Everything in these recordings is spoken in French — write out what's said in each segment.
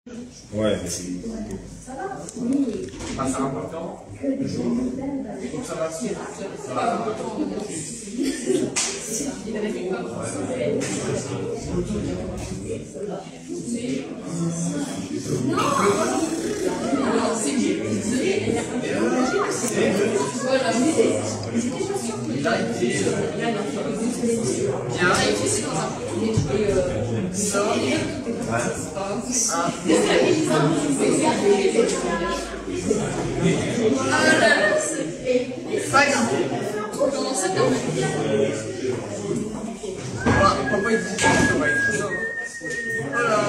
Ouais. Ah, c'est important. Donc ça va se faire. Ça va. Papa il dit que ça va être ça. Voilà.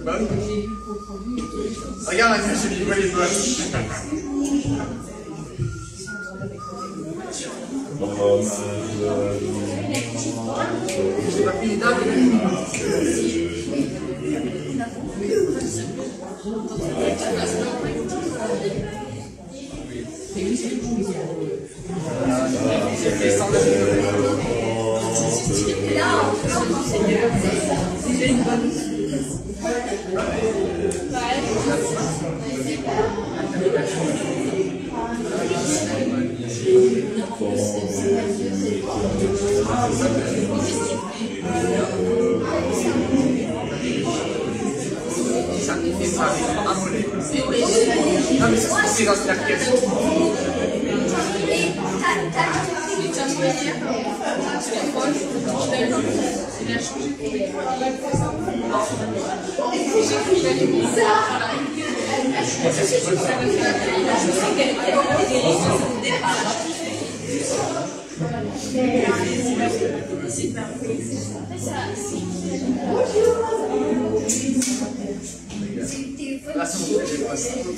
Bah oui. Regarde la je lui vois les doigts. J'ai pas pris les dates. Non mais c'est dans la pièce. Là, c'est bon,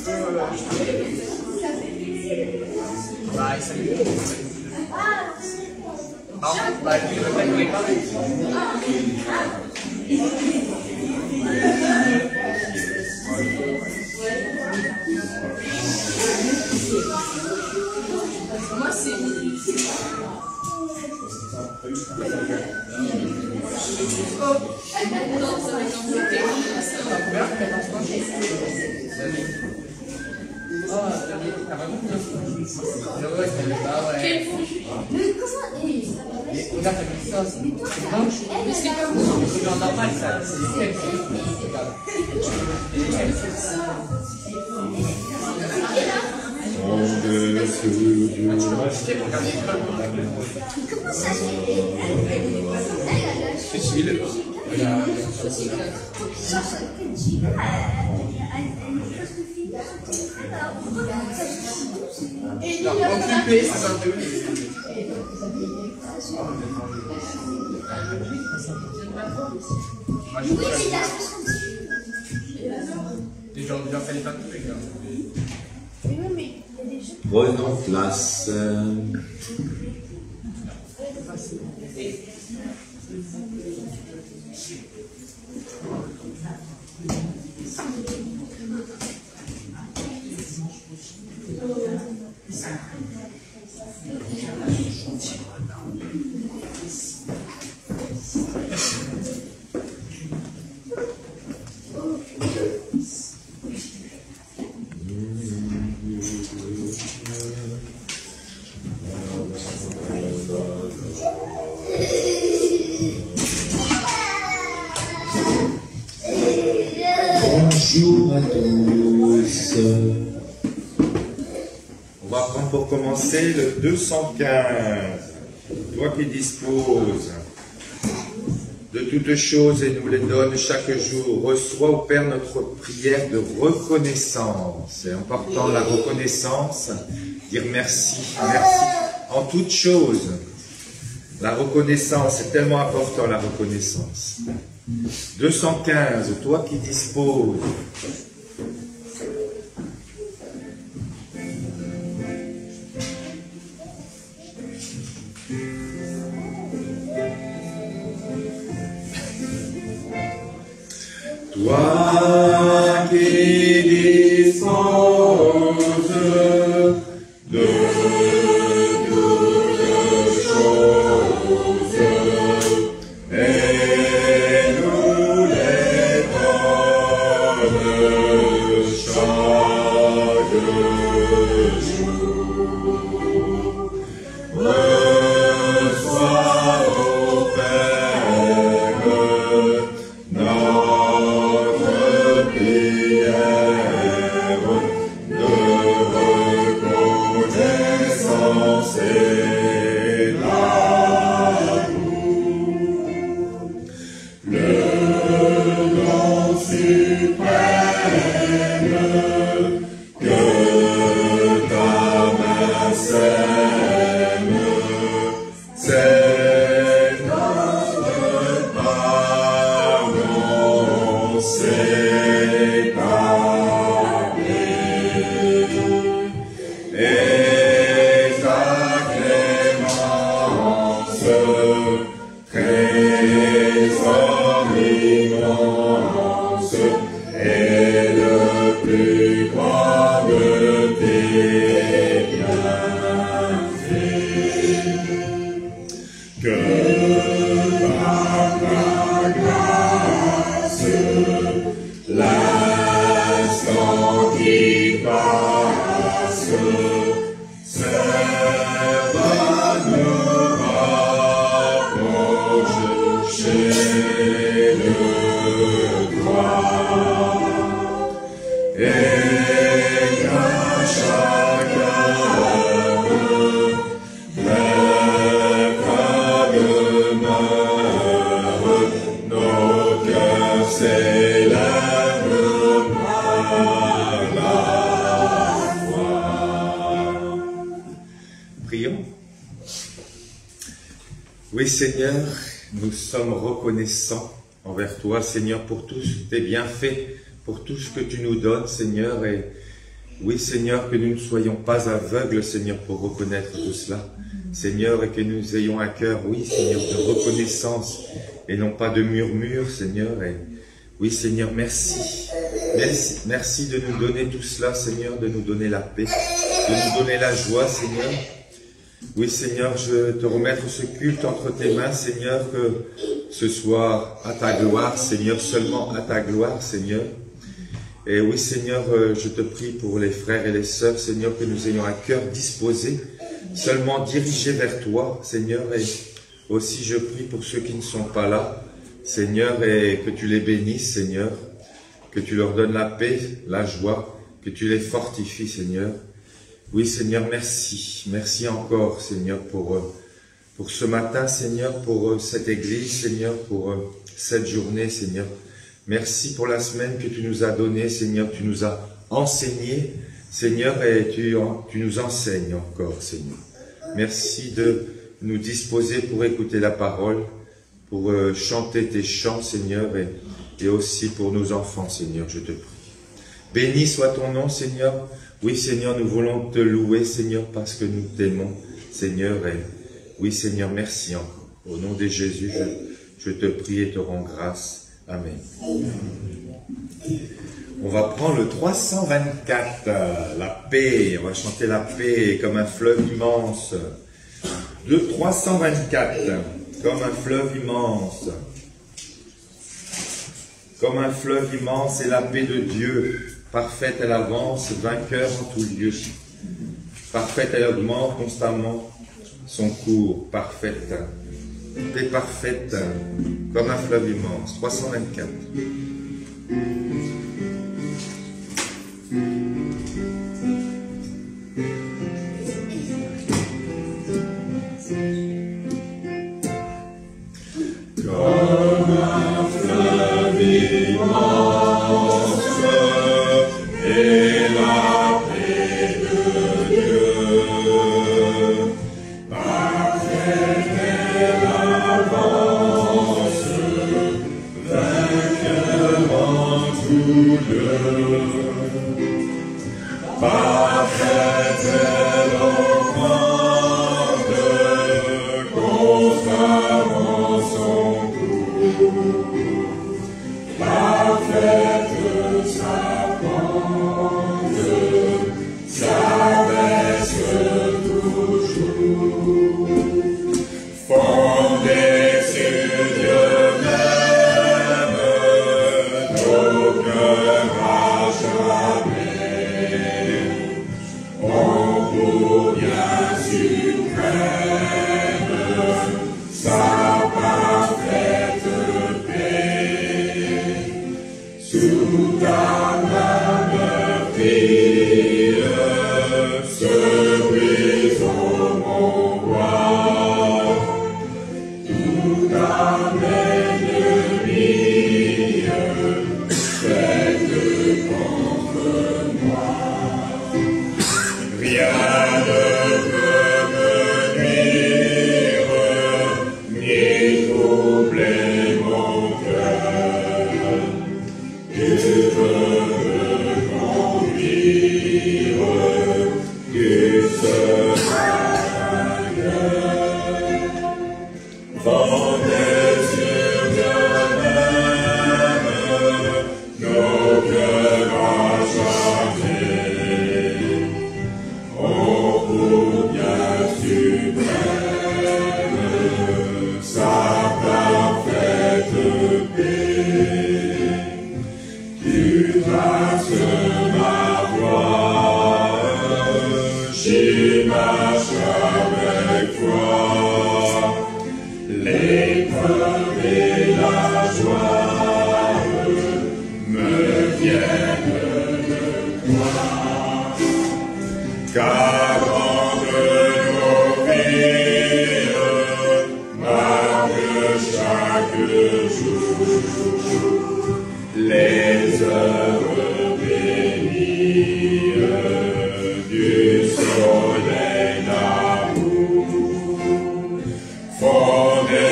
bye, salut. Non, bah, lui, il voulait pas. Moi, c'est... Oh, non, ça va être en beauté. T'as vraiment bien fait. Ouais, quel fou. Mais comment est-ce? Regarde, t'as mis ça, c'est blanche. Mais c'est pas bon. C'est en normal, ça. C'est des textes. Comment ça se fait? C'est chill. Occupé, c'est ça. Oui, c'est la Les gens ont déjà fait les pâtes. Prenons place. Bonjour à tous. On va prendre pour commencer le 215. Toi qui disposes de toutes choses et nous les donnes chaque jour, reçois au Père notre prière de reconnaissance. Et en portant la reconnaissance, dire merci, merci en toutes choses. La reconnaissance, c'est tellement important la reconnaissance. 215, toi qui disposes. Toi qui disposes de toutes choses Oui, Seigneur, nous sommes reconnaissants envers toi, Seigneur, pour tous tes bienfaits, pour tout ce que tu nous donnes, Seigneur. Et oui, Seigneur, que nous ne soyons pas aveugles, Seigneur, pour reconnaître tout cela. Seigneur, et que nous ayons un cœur, oui, Seigneur, de reconnaissance et non pas de murmure, Seigneur. Et oui, Seigneur, merci. Merci, merci de nous donner tout cela, Seigneur, de nous donner la paix, de nous donner la joie, Seigneur. Oui, Seigneur, je te remettre ce culte entre tes mains, Seigneur, que ce soit à ta gloire, Seigneur, seulement à ta gloire, Seigneur. Et oui, Seigneur, je te prie pour les frères et les sœurs, Seigneur, que nous ayons un cœur disposé, seulement dirigé vers toi, Seigneur. Et aussi, je prie pour ceux qui ne sont pas là, Seigneur, et que tu les bénisses, Seigneur, que tu leur donnes la paix, la joie, que tu les fortifies, Seigneur. Oui, Seigneur, merci. Merci encore, Seigneur, pour ce matin, Seigneur, pour cette église, Seigneur, pour cette journée, Seigneur. Merci pour la semaine que tu nous as donnée, Seigneur. Tu nous as enseigné, Seigneur, et tu nous enseignes encore, Seigneur. Merci de nous disposer pour écouter la parole, pour chanter tes chants, Seigneur, et aussi pour nos enfants, Seigneur, je te prie. Béni soit ton nom, Seigneur. Oui, Seigneur, nous voulons te louer, Seigneur, parce que nous t'aimons, Seigneur. Et oui, Seigneur, merci encore. Au nom de Jésus, je te prie et te rends grâce. Amen. On va prendre le 324, la paix. On va chanter la paix comme un fleuve immense. Le 324, comme un fleuve immense. Comme un fleuve immense, c'est la paix de Dieu. Parfaite elle avance, vainqueur en tout lieu. Parfaite elle augmente constamment son cours. Parfaite, paix parfaite, comme un fleuve immense. 324. Comme un fleuve immense, et la paix de Dieu, parfaite elle avance, vainqueur en tout lieu. Parfaite elle augmente constamment son cours. Parfaite sa pente, s'abaisse toujours. Fondée sur Dieu même, nos cœurs à jamais ont pour bien suprême sa parfaite paix. Sous ta main meurtrie se brise mon roi. Tout ta ennemi faite contre moi. Rien ne peut me nuire, ni troubler mon cœur. Tu veux me conduire, tu seras vainqueur. Fondé sur Dieu même, nos cœurs à jamais ont pour bien suprême sa parfaite paix. Tu traces ma voie, j'y marche avec toi. L'épreuve et la joie me viennent de toi. Car de nos vies marque chaque jour les heures bénies du soleil d'amour. Fondé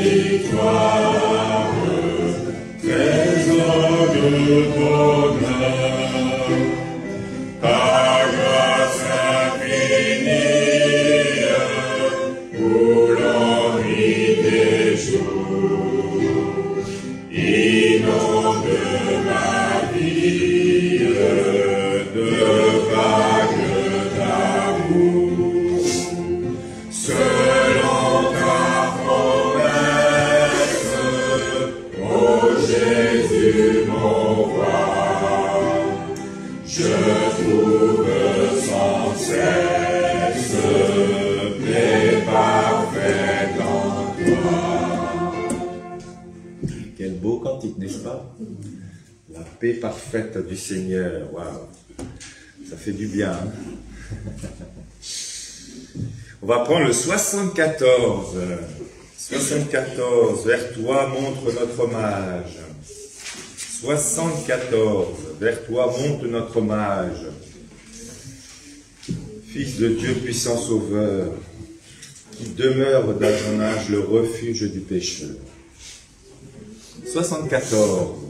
victoire, trésor de bonheur, ta grâce infinie, pour l'envie des jours, inonde ma vie de vagues d'amour, selon ta promesse, ô Jésus mon roi, je trouve sans cesse paix parfaite en toi. Quel beau cantique, n'est-ce pas? La paix parfaite du Seigneur. Waouh, ça fait du bien. Hein? On va prendre le 74. 74, vers toi montre notre hommage. 74, vers toi monte notre hommage. Fils de Dieu puissant sauveur, qui demeure dans ton âge le refuge du pécheur. 74.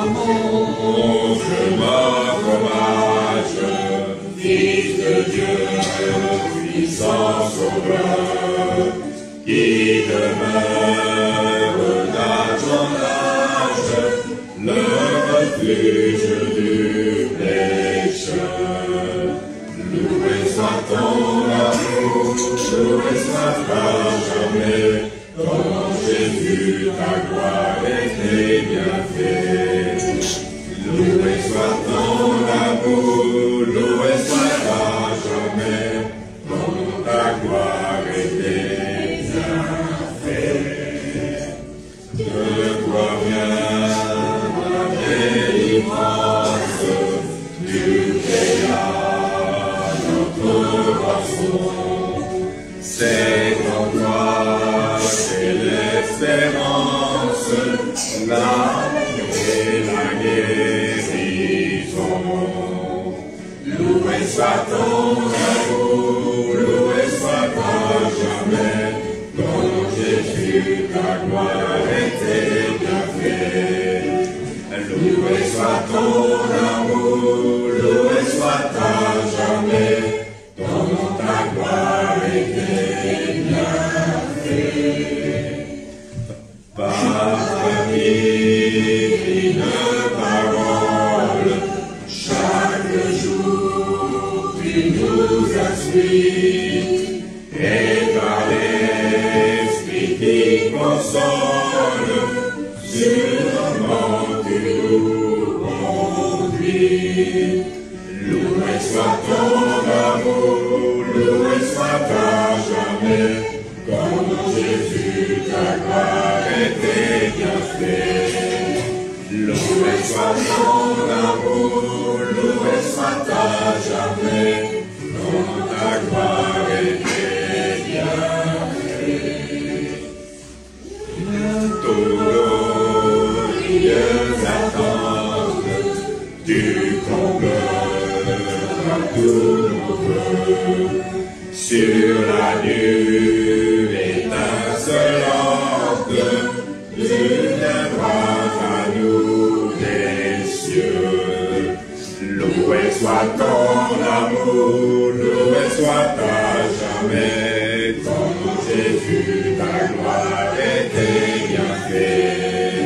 Montre notre hommage, Fils de Dieu, puissant sauveur, qui demeure dans ton âge, le refuge du pécheur. Loué soit ton amour, loué soit ta jamais, ton Jésus, ta gloire et tes bienfaits. Loué soit ton amour, loué soit ta jamais, ton ta gloire et tes bienfaits. De toi vient la délivrance, tu payas notre rançon. C'est en toi qu'est l'espérance, la et la guérison. Loué soit ton amour, loué soit ta jamais, ton Jésus, ta gloire et tes bienfaits. Loué soit ton amour, loué soit ta jamais, ton ta gloire et tes bienfaits. Par ta divine parole, chaque jour tu nous instruis, et par l'Esprit qui console, sûrement tu nous conduis. Loué soit ton amour, loué soit ta jamais, comme Jésus, ta gloire et tes bienfaits. Loué soit ton amour, loué soit ta jamais, comme ta gloire et tes bienfaits. Bientôt glorieuse attente, tu combleras tous nos vœux sur la nue étincelante, tu viendras à nous des cieux. Loué soit ton amour, loué soit ta jamais, comme Jésus, ta gloire et tes bienfaits.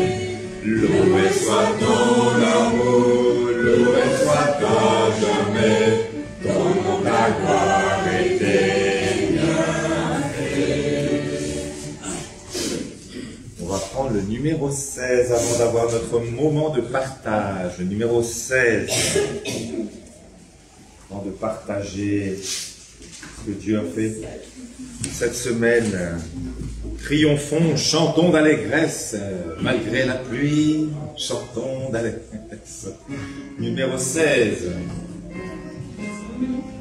Loué soit ton amour, loué soit ta jamais, comme ta gloire et tes bienfaits. On va prendre le numéro 16 avant d'avoir notre moment de partage. Le numéro 16. Avant de partager ce que Dieu a fait cette semaine. Triomphons, chantons d'allégresse, malgré la pluie, chantons d'allégresse. Numéro 16.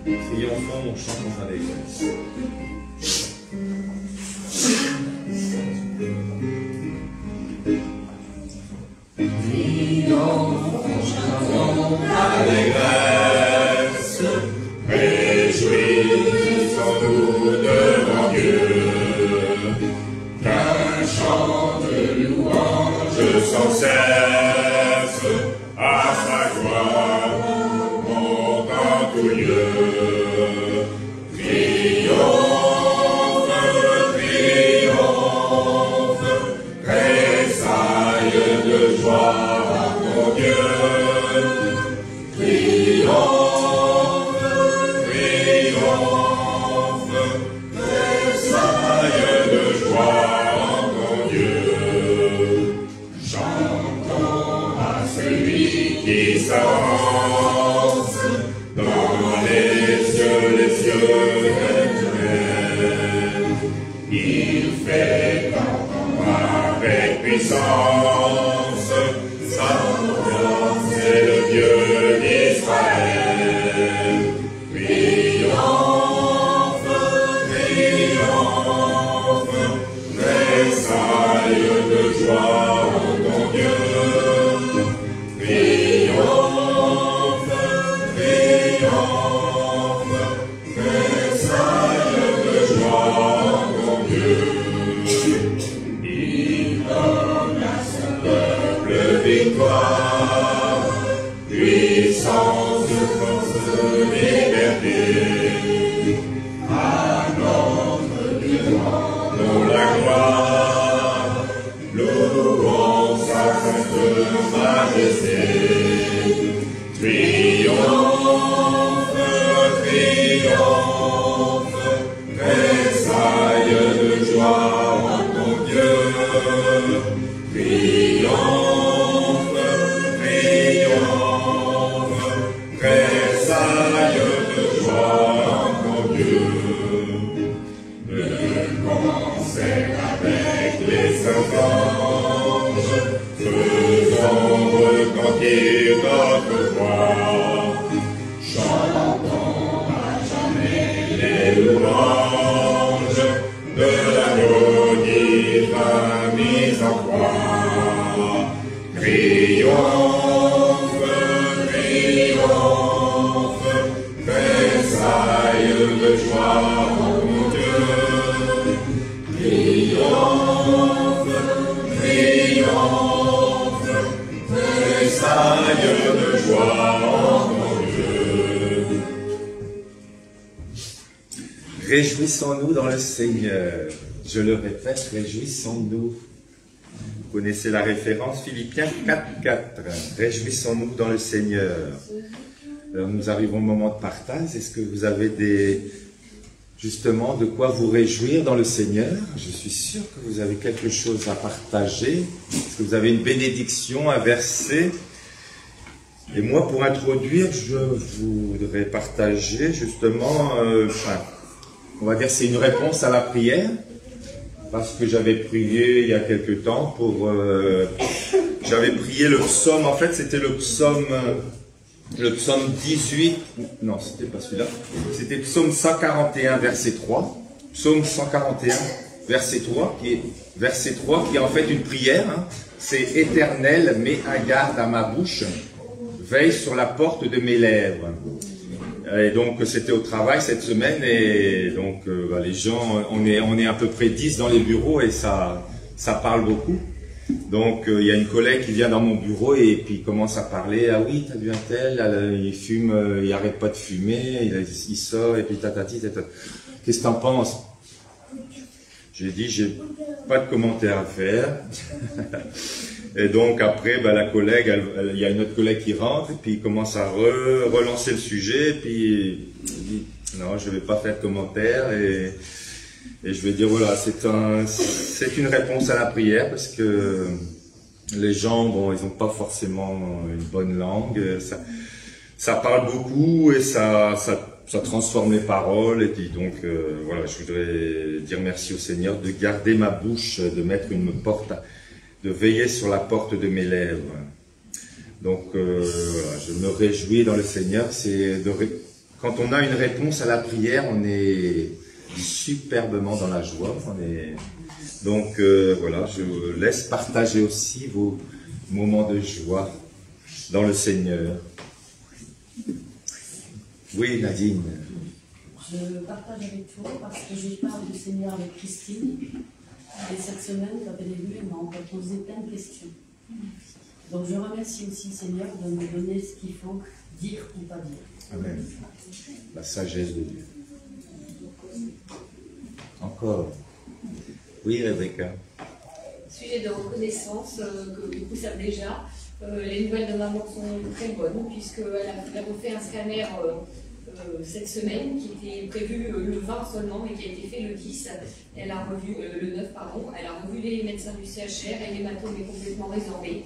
Triomphons, chantons d'allégresse. Triomphons, qui s'avance dans les cieux éternels. Il fait avec puissance sa confiance, c'est le Dieu d'Israël. Triomphe, triomphe, tressaille de joie en ton Dieu. Triomphe, triomphe, tressaille de joie en ton Dieu. Il donne à son peuple victoire, puissance, force, liberté. À notre Dieu, nous la gloire, louons sa sainte majesté. Triomphe, triomphe, tressaille de joie en ton Dieu. Triomphe, triomphe, tressaille de joie en ton Dieu. De concert avec les saints anges, faisons retentir notre voix, chantons à jamais les louanges de l'agneau divin mis en croix. Triomphe, triomphe, tressaille de joie en mon Dieu. Triomphe, triomphe, tressaille de joie en mon Dieu. Réjouissons-nous dans le Seigneur. Je le répète, réjouissons-nous. Vous connaissez la référence, Philippiens 4:4. Réjouissons-nous dans le Seigneur. Alors nous arrivons au moment de partage. Est-ce que vous avez justement de quoi vous réjouir dans le Seigneur? Je suis sûr que vous avez quelque chose à partager. Est-ce que vous avez une bénédiction, un verset? Et moi, pour introduire, je voudrais partager justement, on va dire c'est une réponse à la prière, parce que j'avais prié il y a quelque temps pour... j'avais prié le psaume, en fait c'était le psaume 18, non c'était pas celui-là, c'était psaume 141 verset 3, psaume 141 verset 3, qui est en fait une prière, hein. C'est « Éternel, mets un garde à ma bouche, veille sur la porte de mes lèvres ». Et donc c'était au travail cette semaine et donc les gens, on est à peu près 10 dans les bureaux et ça parle beaucoup. Donc il y a une collègue qui vient dans mon bureau et puis commence à parler. Ah oui, t'as vu un tel, il fume, il arrête pas de fumer, il sort et puis tatati. Qu'est-ce que t'en penses? J'ai dit, j'ai pas de commentaire à faire. Et donc après, la collègue, il y a une autre collègue qui rentre, et puis il commence à relancer le sujet, et puis il dit, non, je vais pas faire de commentaire, et je vais dire, voilà, c'est une réponse à la prière, parce que les gens, bon, ils n'ont pas forcément une bonne langue, ça parle beaucoup, et ça transforme les paroles, et puis donc, voilà, je voudrais dire merci au Seigneur de garder ma bouche, de mettre une porte, de veiller sur la porte de mes lèvres. Donc, voilà, je me réjouis dans le Seigneur. Quand on a une réponse à la prière, on est superbement dans la joie. Donc, voilà, je vous laisse partager aussi vos moments de joie dans le Seigneur. Oui, Nadine. Je partage avec toi parce que j'ai parlé du Seigneur avec Christine. Et cette semaine, quand elle est venue, elle m'a encore posé plein de questions. Donc je remercie aussi le Seigneur de me donner ce qu'il faut dire ou pas dire. Amen. La sagesse de Dieu. Encore. Oui, Rebecca. Sujet de reconnaissance que beaucoup savent déjà. Les nouvelles de maman sont très bonnes puisqu'elle a refait un scanner cette semaine, qui était prévue le 20 seulement, mais qui a été fait le 10. Elle a revu, le 9, pardon. Elle a revu les médecins du CHR et l'hématome est complètement résorbé.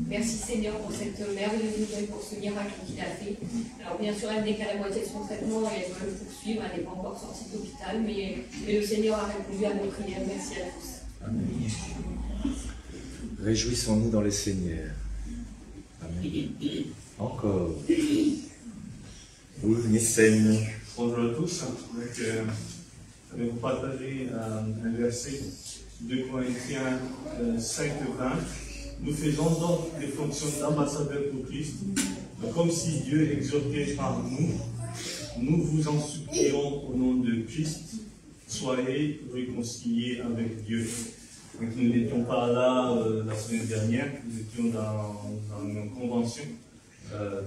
Merci Seigneur pour cette merveilleuse nouvelle, pour ce miracle qu'il a fait. Alors bien sûr, elle n'est qu'à la moitié de son traitement et elle doit le poursuivre. Elle n'est pas encore sortie de l'hôpital, mais le Seigneur a répondu à nos prières. Merci à tous. Amen. Réjouissons-nous dans le Seigneur. Amen. Encore. Oui, Nissen. Bonjour à tous. Je vais vous partager un verset de Corinthiens 5, 20. Nous faisons donc des fonctions d'ambassadeurs pour Christ, comme si Dieu exhortait par nous. Nous vous en supplions au nom de Christ, soyez réconciliés avec Dieu. Donc, nous n'étions pas là la semaine dernière, nous étions dans une convention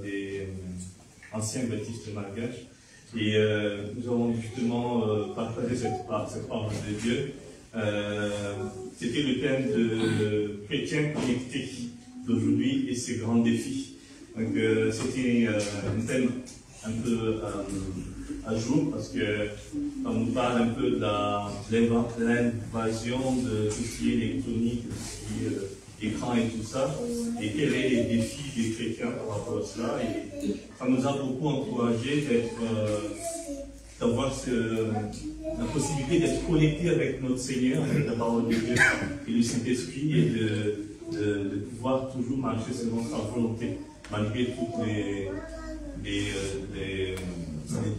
des anciens baptistes malgaches. Et nous avons justement partagé cette parole de Dieu. C'était le thème de chrétiens connectés d'aujourd'hui et ses grands défis. Donc c'était un thème un peu à jour parce que on nous parle un peu de l'invasion de tout ce qui est électronique, tout ce qui est écran et tout ça, et quels sont les défis des chrétiens par rapport à cela. Et ça nous a beaucoup encouragé d'avoir la possibilité d'être connecté avec notre Seigneur, avec la parole de Dieu et le Saint-Esprit, et de pouvoir toujours marcher selon sa volonté, malgré toutes les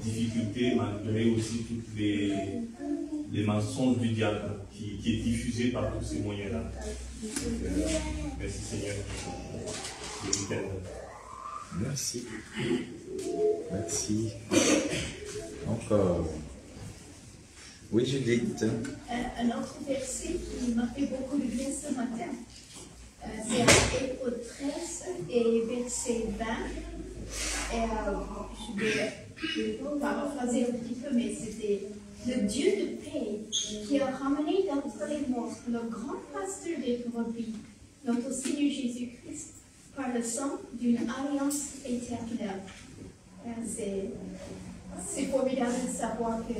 difficultés, malgré aussi toutes les mensonges du diable qui est diffusé par tous ces moyens-là. Merci Seigneur. Merci. Merci. Encore. Oui, Judith. Un autre verset qui m'a fait beaucoup de bien ce matin, c'est Hébreux 13 et verset 20. Et je vais paraphraser un petit peu, mais c'était le Dieu de paix qui a ramené d'entre les morts le grand pasteur des brebis, notre Seigneur Jésus-Christ, par le sang d'une alliance éternelle. C'est formidable de savoir que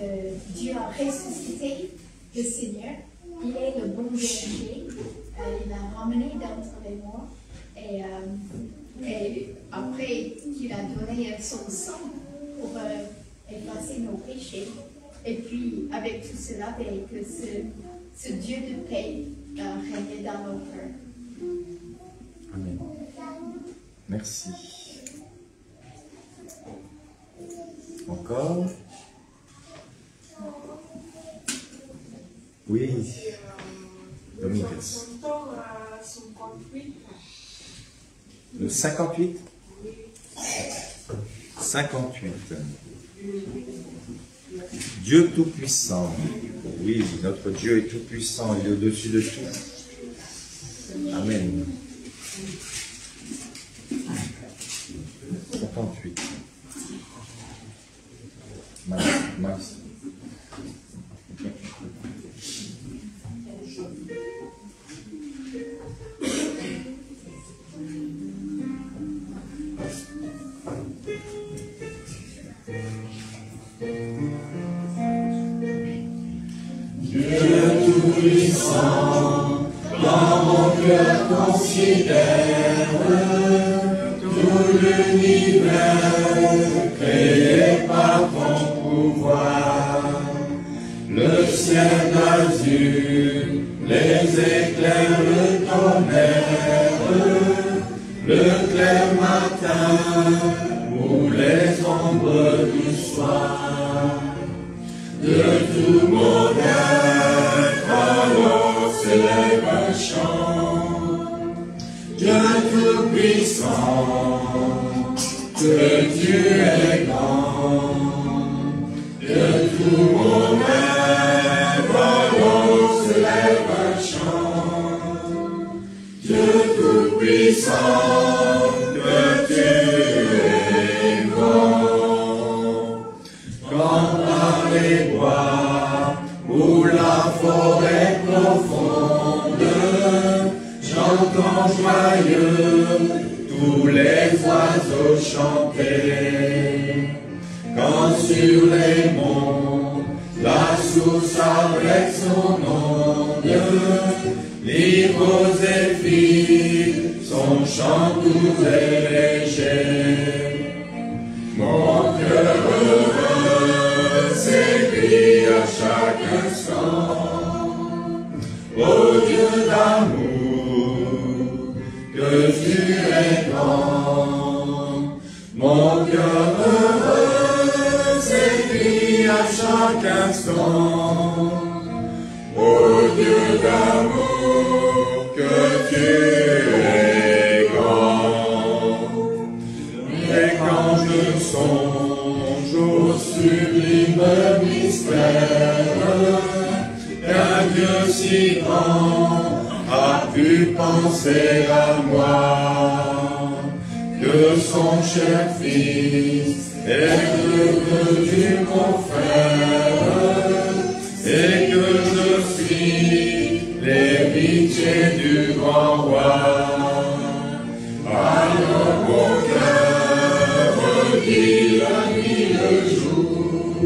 Dieu a ressuscité le Seigneur. Il est le bon berger. Il l'a ramené d'entre les morts. Et après qu'il a donné son sang pour effacer nos péchés. Et puis, avec tout cela, que ce Dieu de paix règne dans nos cœurs. Amen. Merci. Encore. Oui. Dominguez. Le 58 58. Dieu Tout-Puissant. Oui, notre Dieu est Tout-Puissant, il est au-dessus de tout. Amen. 58. Max. Tout-Puissant, dans mon cœur considère tout l'univers créé par ton pouvoir. Le ciel d'azur, les éclairs, le tonnerre, le clair matin ou les ombres du soir. De tout mon être, alors s'élève un chant. Dieu Tout-Puissant, que tu es grand. De tout mon être, alors s'élève un chant. Dieu Tout-Puissant, que tu es grand. Quand par les bois ou la forêt profonde, j'entends joyeux tous les oiseaux chanter. Quand sur les monts, la source avec son onde, livre et filles, son chant doux et léger. Mon cœur heureux s'écrie à chaque instant, ô Dieu d'amour, que tu es grand. Mon cœur heureux s'écrie à chaque instant, ô Dieu d'amour, que tu es grand. Et quand je songe au sublime mystère qu'un Dieu si grand a pu penser à moi, que son cher Fils est devenu mon frère, et que je suis l'héritier du grand roi. Alors mon cœur redit la nuit le jour,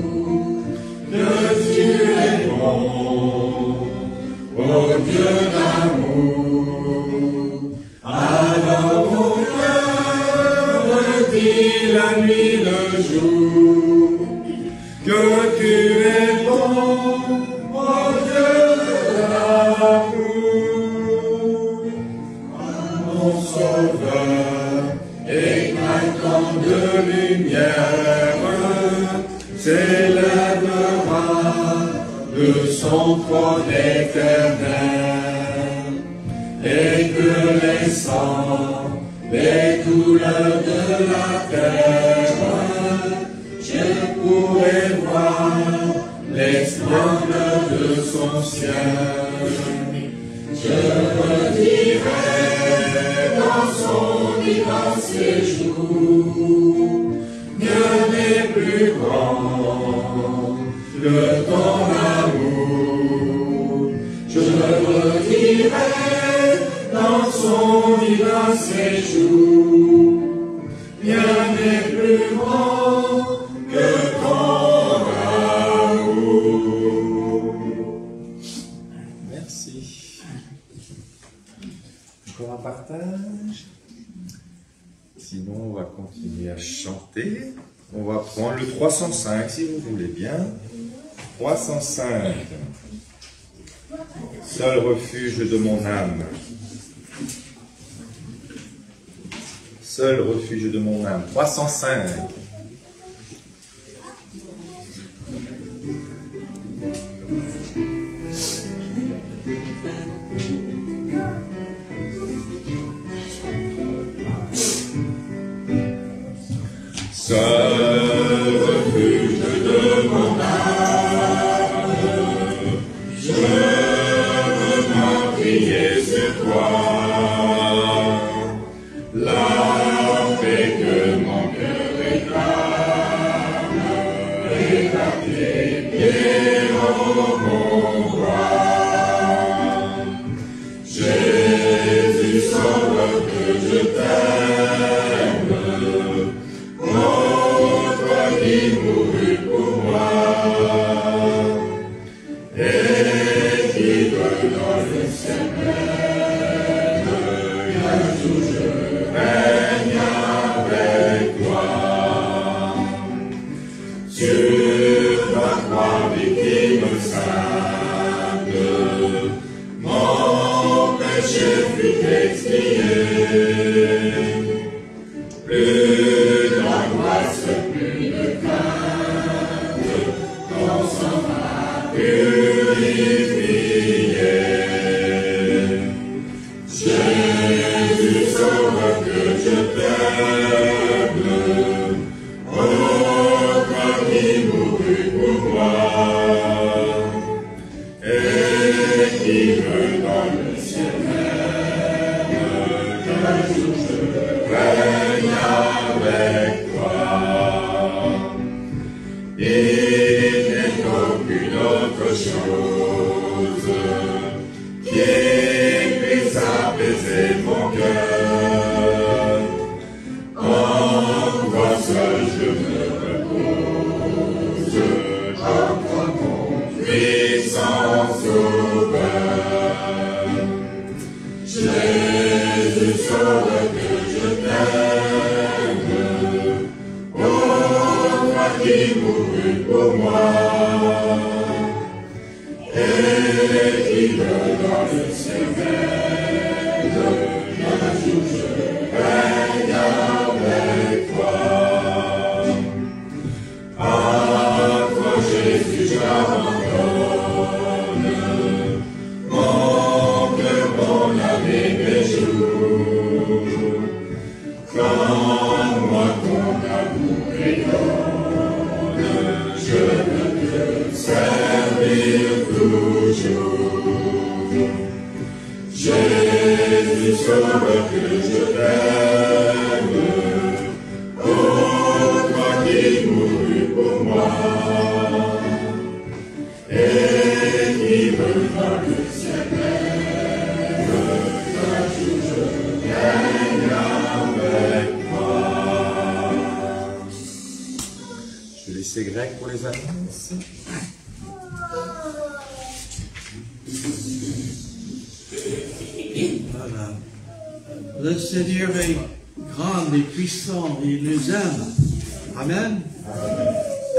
que tu es bon, ô Dieu d'amour. Alors mon cœur redit la nuit le jour, que tu es bon, ô Dieu d'amour. Mon Sauveur, éclatant de lumière, s'élèvera de son trône éternel, et que les sangs, les douleurs de la terre, je pourrai voir les splendeurs de son ciel. Je redirai dans son divin séjour, rien n'est plus grand que ton amour. Je redirai dans son divin séjour, rien n'est plus grand que ton amour. Merci. Encore un partage. Sinon, on va continuer à chanter. On va prendre le 305, si vous voulez bien. 305. Seul refuge de mon âme. Seul refuge de mon âme. 305. Seul refuge de mon âme, je veux m'appuyer sur toi, la paix que mon cœur réclame, est à tes pieds, ô mon roi. Jésus, sauveur que je t'aime, qui mourut pour moi, et qui veut dans le ciel même, un jour je règne avec toi. Sur ta croix victime sainte, mon péché fut expié. Plus d'angoisse, plus de crainte, ton sang m'a purifié. Jésus, sauveur que je t'aime, ô toi qui mourus pour moi, et qui veut dans le ciel même, qu'un jour je règne avec toi. Il n'est aucune autre chose qui puisse apaiser mon cœur. En toi seul je me repose, sauras que je t'aime. Oh, toi qui mourus pour moi, et qui me donne ses ailes, un jour je règne avec toi. À toi Jésus j'abandonne, mon cœur, mon âme et mes jours. Quand moi ton amour rayonne, je veux te servir toujours. Jésus, sauveur que je t'aime, oh, toi qui mourus pour moi, et qui me donne ses ailes, un jour je règne avec toi. Je vais laisser Greg pour les annonces. Voilà. Le Seigneur est grand et puissant et il nous aime. Amen.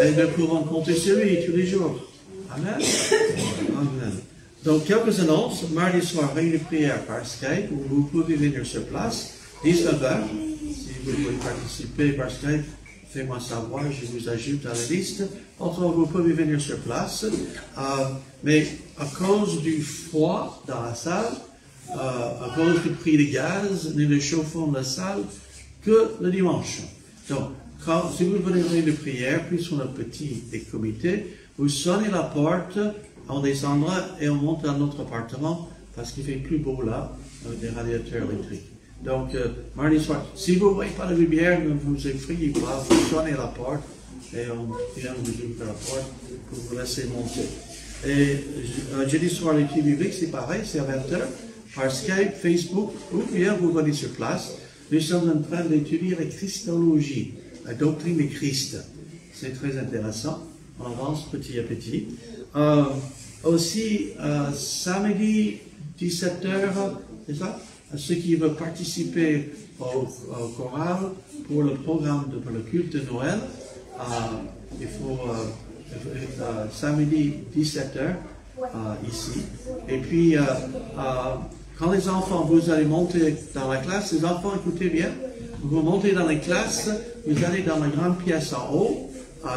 Et nous pouvons compter sur lui tous les jours. Amen. Amen. Donc, quelques annonces. Mardi soir, réunion de prière par Skype, où vous pouvez venir sur place, 19h. Si vous voulez participer par Skype, faites-moi savoir, je vous ajoute à la liste. Autrement, vous pouvez venir sur place. Mais à cause du froid dans la salle, à cause du prix du gaz, nous ne chauffons la salle que le dimanche. Donc, si vous venez de prière, puis sur notre petit comité, vous sonnez la porte, on descendra et on monte dans notre appartement parce qu'il fait plus beau là, avec des radiateurs électriques. Donc, mardi soir, si vous ne voyez pas la lumière, ne vous effrayez pas, vous sonnez la porte et on vient vous ouvrir la porte pour vous laisser monter. Et jeudi soir, l'étude biblique, c'est pareil, c'est à 20h. Par Skype, Facebook, ou bien vous venez sur place. Nous sommes en train d'étudier la Christologie, la doctrine de Christ. C'est très intéressant. On avance petit à petit. Aussi, samedi, 17h, c'est ça? Ceux qui veulent participer au choral pour le programme pour le culte de Noël, il faut samedi, 17h, ici. Et puis, quand les enfants, vous allez monter dans la classe, les enfants, écoutez bien, vous montez dans les classes, vous allez dans la grande pièce en haut,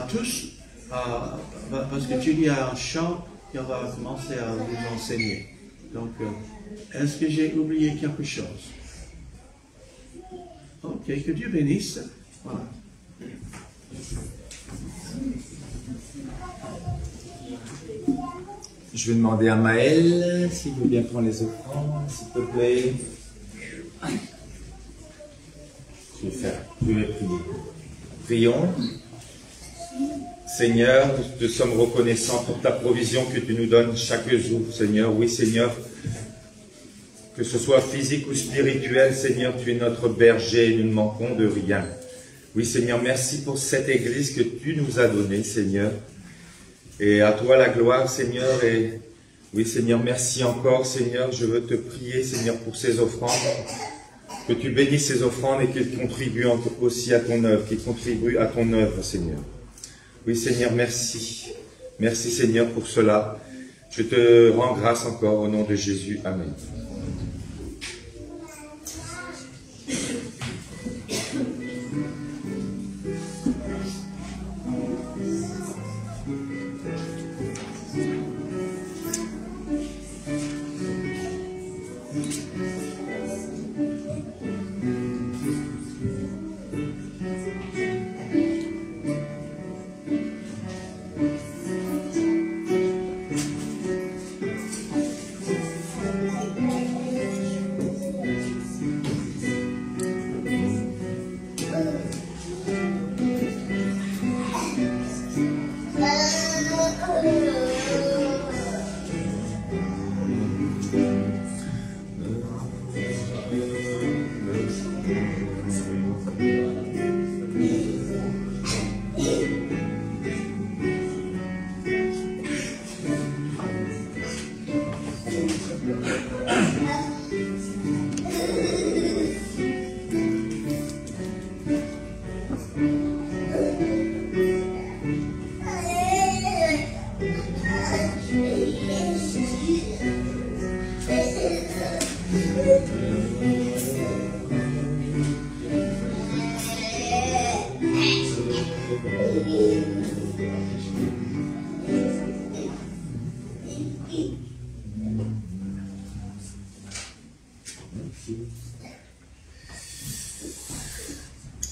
tous, parce que Julie a un chant qui va commencer à vous enseigner. Donc, est-ce que j'ai oublié quelque chose? Ok, que Dieu bénisse. Voilà. Je vais demander à Maël s'il veut bien prendre les offrandes, s'il te plaît. Je vais prier. Prions. Seigneur, nous te sommes reconnaissants pour ta provision que tu nous donnes chaque jour, Seigneur. Oui, Seigneur, que ce soit physique ou spirituel, Seigneur, tu es notre berger et nous ne manquons de rien. Oui, Seigneur, merci pour cette église que tu nous as donnée, Seigneur. Et à toi la gloire, Seigneur. Et oui, Seigneur, merci encore, Seigneur. Je veux te prier, Seigneur, pour ces offrandes. Que tu bénisses ces offrandes et qu'elles contribuent aussi à ton œuvre, qu'elles contribuent à ton œuvre, Seigneur. Oui, Seigneur, merci. Merci, Seigneur, pour cela. Je te rends grâce encore au nom de Jésus. Amen.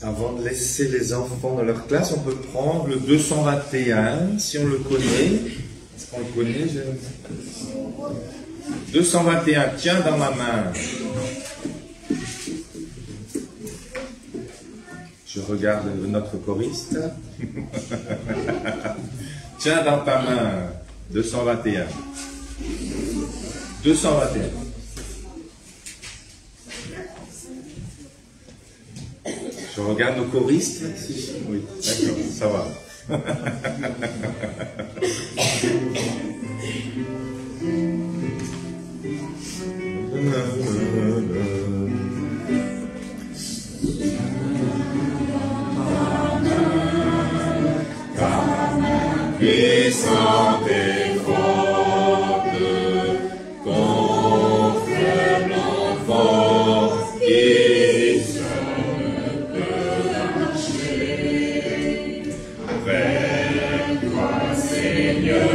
Avant de laisser les enfants dans leur classe, on peut prendre le 221, si on le connaît. Est-ce qu'on le connaît? 221, tiens dans ma main. Je regarde notre choriste. Tiens dans ta main, 221. 221. Je regarde nos choristes. Oui, d'accord, ça va. Puissante et forte, ton faible enfant qui seul peut marcher. Vers toi, Seigneur,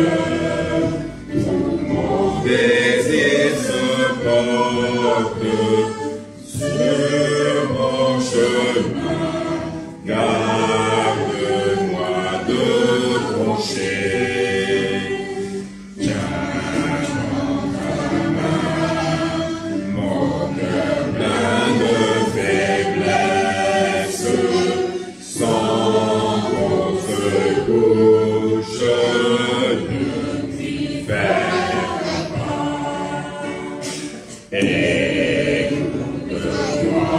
tout mon désir se porte sur mon chemin. Garde-moi de troncher. Tiens dans ta main mon cœur plein de faiblesse. Sans ton secours, je ne m'y perds pas. Écoute-moi,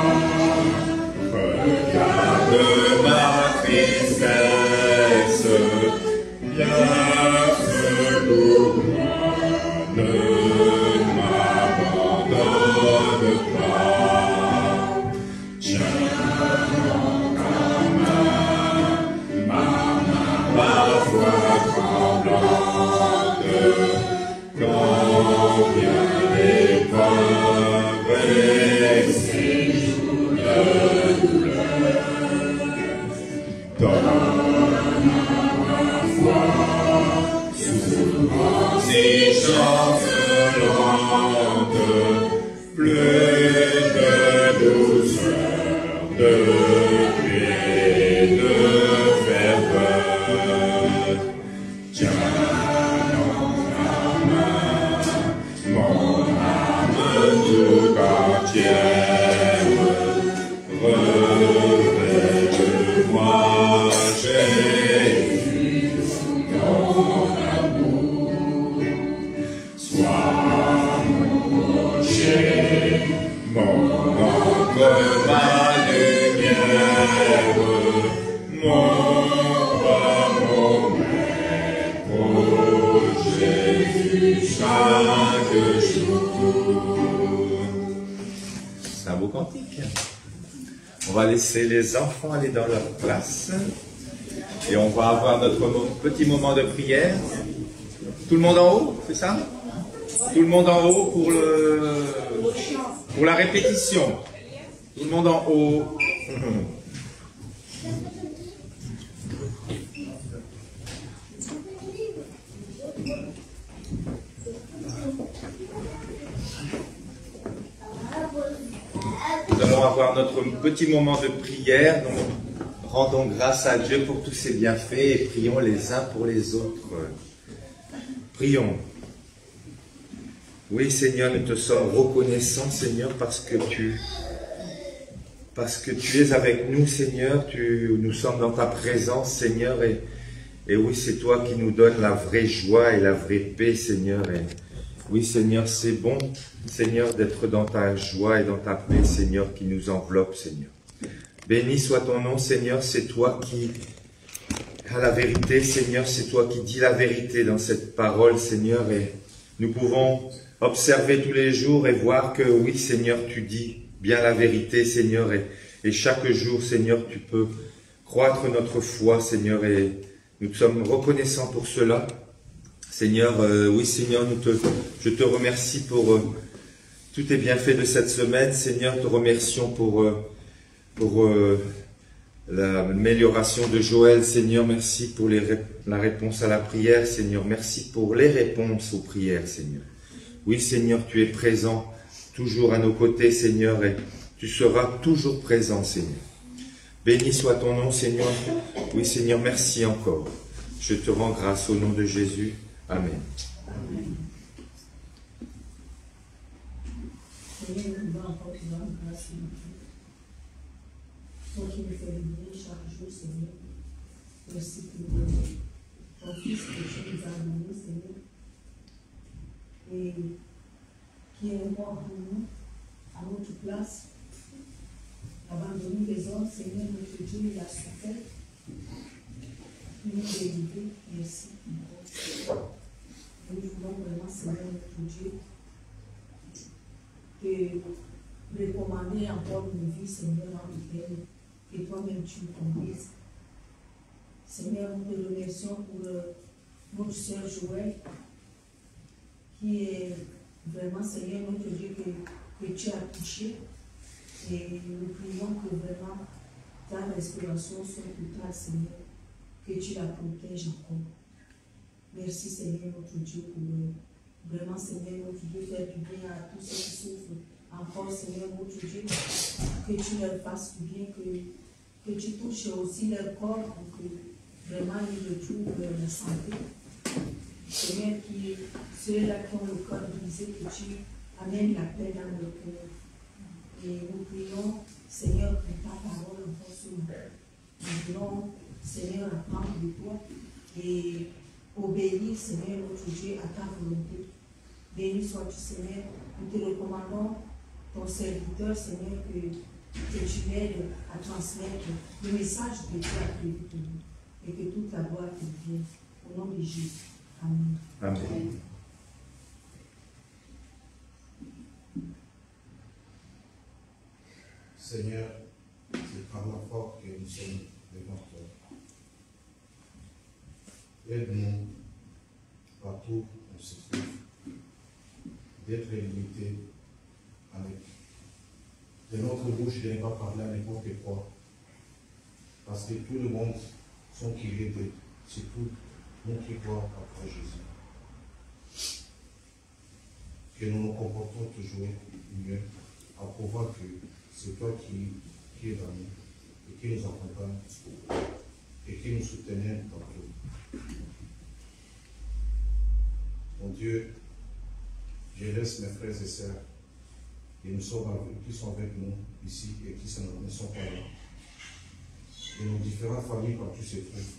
regarde ma tristesse, viens secours-moi, ne m'abandonne pas. Tiens dans ta main, ma foi tremblante, quand vient l'épreuve et ces jours de douleur. Donne-moi foi, souvent exigence lente, plus de douceur, de paix, de ferveur. Tiens dans ta main mon âme tout entière, revêt-moi, Jésus, ton amour. Sois mon rocher, mon encre, ma lumière, mon roi, mon maître, oh Jésus, chaque jour. C'est un beau cantique. On va laisser les enfants aller dans leur classe et on va avoir notre petit moment de prière. Tout le monde en haut, c'est ça? Tout le monde en haut pour la répétition. Tout le monde en haut. Nous allons avoir notre petit moment de prière. Donc, rendons grâce à Dieu pour tous ses bienfaits et prions les uns pour les autres. Prions. Oui, Seigneur, nous te sommes reconnaissants, Seigneur, parce que tu es avec nous, Seigneur. Nous sommes dans ta présence, Seigneur. Et oui, c'est toi qui nous donnes la vraie joie et la vraie paix, Seigneur. Et oui, Seigneur, c'est bon, Seigneur, d'être dans ta joie et dans ta paix, Seigneur, qui nous enveloppe, Seigneur. Béni soit ton nom, Seigneur, c'est toi qui as la vérité, Seigneur, c'est toi qui dis la vérité dans cette parole, Seigneur, et nous pouvons observer tous les jours et voir que, oui, Seigneur, tu dis bien la vérité, Seigneur, et chaque jour, Seigneur, tu peux croître notre foi, Seigneur, et nous sommes reconnaissants pour cela. Seigneur, oui, Seigneur, je te remercie pour tous tes bienfaits de cette semaine. Seigneur, te remercions pour l'amélioration de Joël. Seigneur, merci pour la réponse à la prière. Seigneur, merci pour les réponses aux prières, Seigneur. Oui, Seigneur, tu es présent toujours à nos côtés, Seigneur, et tu seras toujours présent, Seigneur. Béni soit ton nom, Seigneur. Oui, Seigneur, merci encore. Je te rends grâce au nom de Jésus. Amen. Seigneur, nous voulons encore te rendre grâce, Seigneur. Toi qui nous fais le bien chaque jour, Seigneur. Merci pour ton Fils que tu nous as donné, Seigneur. Et qui est mort pour nous, à notre place. Abandonner les hommes, Seigneur, notre Dieu, il a souffert. Nous nous délivrer, merci. Nous voulons vraiment, Seigneur, notre Dieu, te recommander encore une vie, Seigneur, en terre, que toi-même tu nous conduises. Seigneur, nous te remercions pour notre sœur Joël, qui est vraiment, Seigneur, notre Dieu, que tu as touché. Et nous prions que vraiment ta restauration soit totale, Seigneur, que tu la protèges encore. Merci, Seigneur, notre Dieu, pour vraiment, Seigneur, notre Dieu, faire du bien à tous ceux qui souffrent. Encore, Seigneur, notre Dieu, que tu leur fasses du bien, que tu touches aussi leur corps pour que vraiment ils retrouvent la santé. Seigneur, qui ceux-là qui ont le corps brisé, que tu amènes la paix dans leur cœur. Et nous prions, Seigneur, pour ta parole encore sur nous. Nous voulons, Seigneur, apprendre de toi et obéir, Seigneur, notre Dieu, à ta volonté. Béni sois-tu, Seigneur. Nous te recommandons ton serviteur, Seigneur, que tu m'aides à transmettre le message que tu as prévu pour nous et que toute la gloire te vienne. Au nom de Jésus. Amen. Amen. Seigneur, c'est par la foi que nous sommes devant toi. Aide-nous partout où on se trouve d'être limité avec de notre bouche de ne pas parler à n'importe quoi. Parce que tout le monde sont curieux de surtout nous qui croient après Jésus. Que nous nous comportons toujours mieux à pouvoir que c'est toi qui es dans nous et qui nous accompagne et qui nous soutenait dans tout. Mon Dieu, je laisse mes frères et sœurs qui sont avec nous ici et qui ne sont pas là. De nos différentes familles partout se trouvent.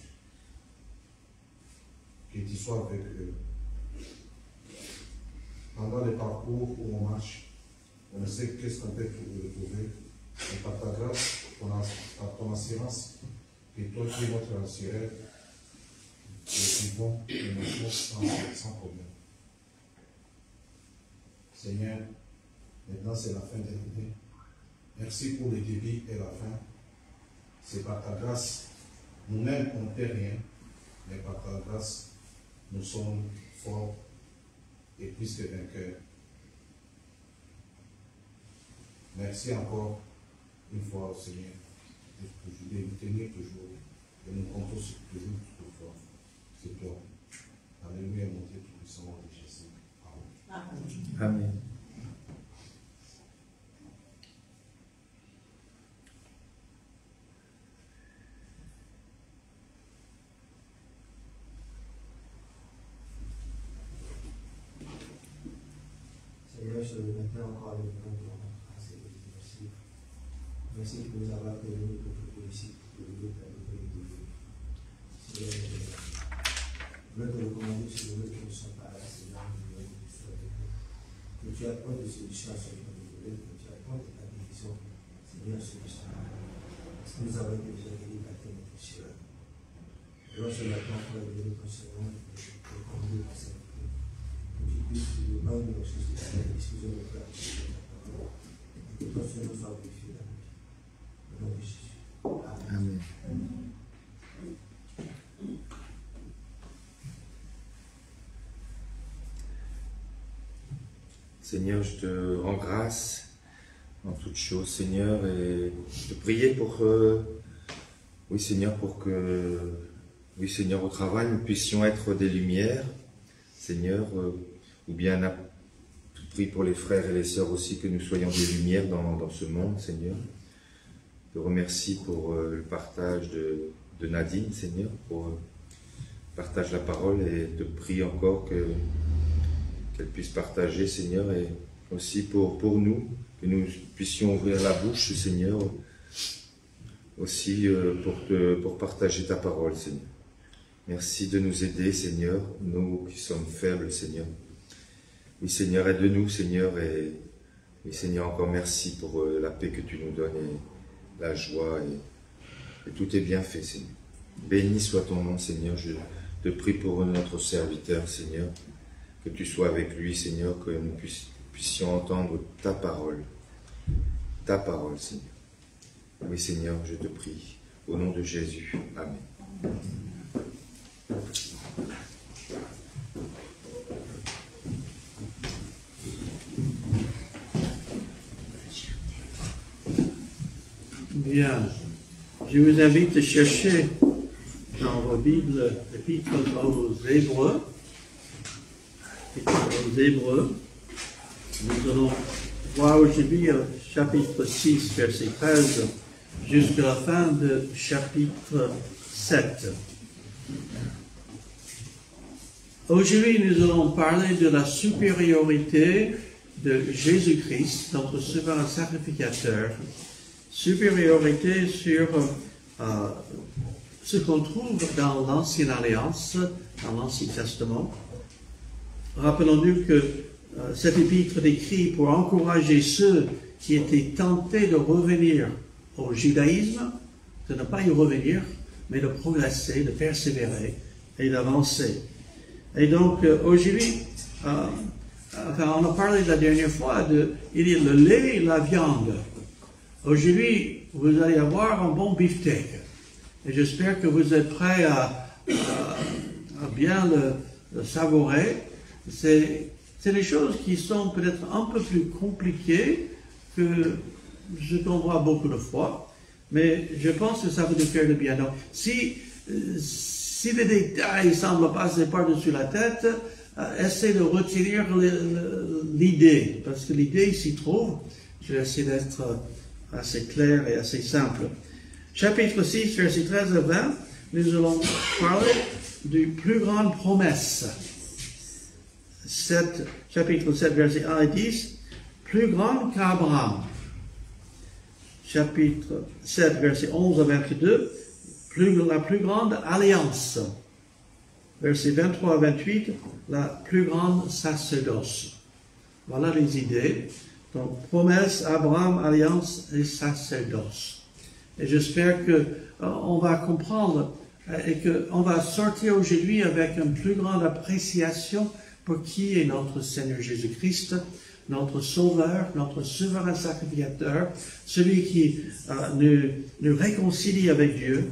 Que tu sois avec eux. Pendant le parcours où on marche, on ne sait qu'est-ce qu'on peut retrouver. Et par ta grâce, par ton assurance, que toi qui es notre assureur, nous vivons et nous marchons sans problème. Seigneur, maintenant c'est la fin de l'année. Merci pour le début et la fin. C'est par ta grâce, nous-mêmes on ne fait rien, mais par ta grâce, nous sommes forts et plus que vainqueurs. Merci encore une fois, Seigneur, de nous tenir toujours et nous comptons toujours toi. C'est toi. Alléluia, mon Dieu tout-puissant de Jésus. Amen. Amen. Seigneur, je veux maintenant encore avec vous pour notre grâce et merci. Merci pour nous avoir permis de vous ici, pour nous permettre de vous. Seigneur, je veux te recommander sur nous qui ne sont pas là, Seigneur, que tu apportes des solutions à ce que nous voulons, que tu apportes ta bénédiction, Seigneur, sur nous sommes là. Parce que nous avons été déjà guéris par tes pécheurs. Alors, je l'attends pour la guérison concernant et te recommander par cette prière. Que tu puisses nous rendre nos choses de la discussion de la parole. Que ton Seigneur soit glorifié dans nous. Au nom de Jésus. Amen. Seigneur, je te rends grâce en toutes choses, Seigneur, et je te prie pour Oui, Seigneur, pour que, oui, Seigneur, au travail, nous puissions être des lumières, Seigneur, ou bien tout prie pour les frères et les sœurs aussi, que nous soyons des lumières dans ce monde, Seigneur. Je te remercie pour le partage de Nadine, Seigneur, pour partage la parole, et te prie encore qu'elle puisse partager, Seigneur, et aussi pour nous, que nous puissions ouvrir la bouche, Seigneur, aussi pour partager ta parole, Seigneur. Merci de nous aider, Seigneur, nous qui sommes faibles, Seigneur. Oui, Seigneur, aide-nous, Seigneur, et oui, Seigneur, encore merci pour la paix que tu nous donnes, et la joie, et tout est bien fait, Seigneur. Béni soit ton nom, Seigneur. Je te prie pour notre serviteur, Seigneur, que tu sois avec lui, Seigneur, que nous puissions entendre ta parole, Seigneur. Oui, Seigneur, je te prie, au nom de Jésus. Amen. Bien, je vous invite à chercher dans vos Bibles l'Épître aux Hébreux. Nous allons voir aujourd'hui chapitre 6, verset 13, jusqu'à la fin de chapitre 7. Aujourd'hui, nous allons parler de la supériorité de Jésus-Christ, notre souverain sacrificateur. Supériorité sur ce qu'on trouve dans l'Ancienne Alliance, dans l'Ancien Testament. Rappelons-nous que cet épître est écrit pour encourager ceux qui étaient tentés de revenir au judaïsme, de ne pas y revenir, mais de progresser, de persévérer et d'avancer. Et donc, aujourd'hui, on a parlé la dernière fois il y a le lait et la viande. Aujourd'hui, vous allez avoir un bon beefsteak. Et j'espère que vous êtes prêts à bien le savourer. C'est des choses qui sont peut-être un peu plus compliquées que ce qu'on voit beaucoup de fois. Mais je pense que ça va nous faire du bien. Donc, si les détails semblent passer par-dessus la tête, essayez de retenir l'idée. Parce que l'idée s'y trouve. Je vais essayer d'être assez clair et assez simple. Chapitre 6, verset 13 à 20, nous allons parler de plus grande promesse. Chapitre 7, verset 1 et 10, plus grande qu'Abraham. Chapitre 7, verset 11 à 22, la plus grande alliance. Verset 23 à 28, la plus grande sacerdoce. Voilà les idées. Donc, promesse, Abraham, alliance et sacerdoce. Et j'espère qu'on va comprendre et qu'on va sortir aujourd'hui avec une plus grande appréciation pour qui est notre Seigneur Jésus-Christ, notre Sauveur, notre souverain sacrificateur, celui qui nous réconcilie avec Dieu.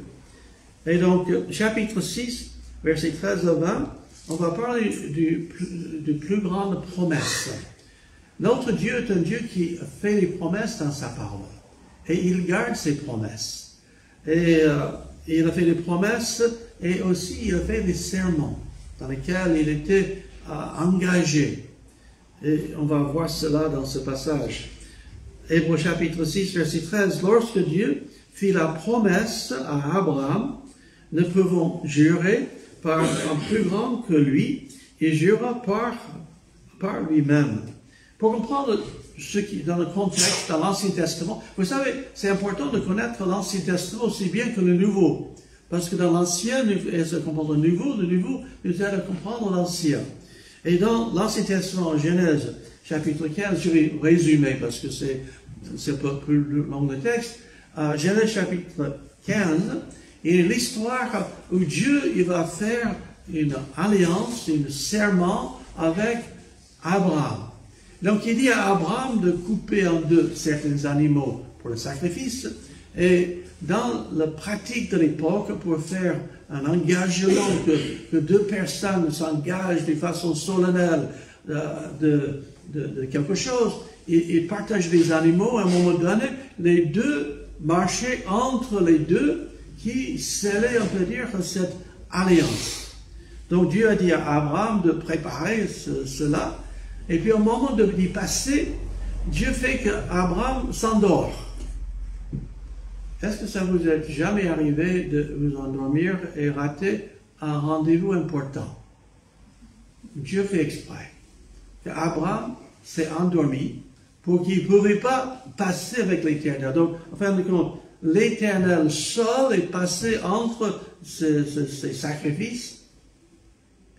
Et donc, chapitre 6, verset 13 à 20, on va parler de plus grande promesse. Notre Dieu est un Dieu qui fait des promesses dans sa parole. Et il garde ses promesses. Et il a fait des promesses et aussi il a fait des serments dans lesquels il était engagé. Et on va voir cela dans ce passage. Hébreux chapitre 6, verset 13. Lorsque Dieu fit la promesse à Abraham, nous pouvons jurer par un plus grand que lui et jura par lui-même. Pour comprendre ce qui dans le contexte, dans l'Ancien Testament, vous savez, c'est important de connaître l'Ancien Testament aussi bien que le Nouveau. Parce que dans l'Ancien, et se comprendre le Nouveau nous aide à comprendre l'Ancien. Et dans l'Ancien Testament, en Genèse, chapitre 15, je vais résumer parce que c'est un peu plus long le texte. Genèse chapitre 15, et l'histoire où Dieu il va faire une alliance, un serment avec Abraham. Donc il dit à Abraham de couper en deux certains animaux pour le sacrifice, et dans la pratique de l'époque, pour faire un engagement que deux personnes s'engagent de façon solennelle de quelque chose, ils partagent des animaux, à un moment donné, les deux marchaient entre les deux, qui scellait, on peut dire, cette alliance. Donc Dieu a dit à Abraham de préparer cela, et puis au moment d'y passer, Dieu fait qu'Abraham s'endort. Est-ce que ça vous est jamais arrivé de vous endormir et rater un rendez-vous important? Dieu fait exprès qu'Abraham s'est endormi pour qu'il ne pouvait pas passer avec l'Éternel. Donc, en fin de compte, l'Éternel seul est passé entre ces sacrifices.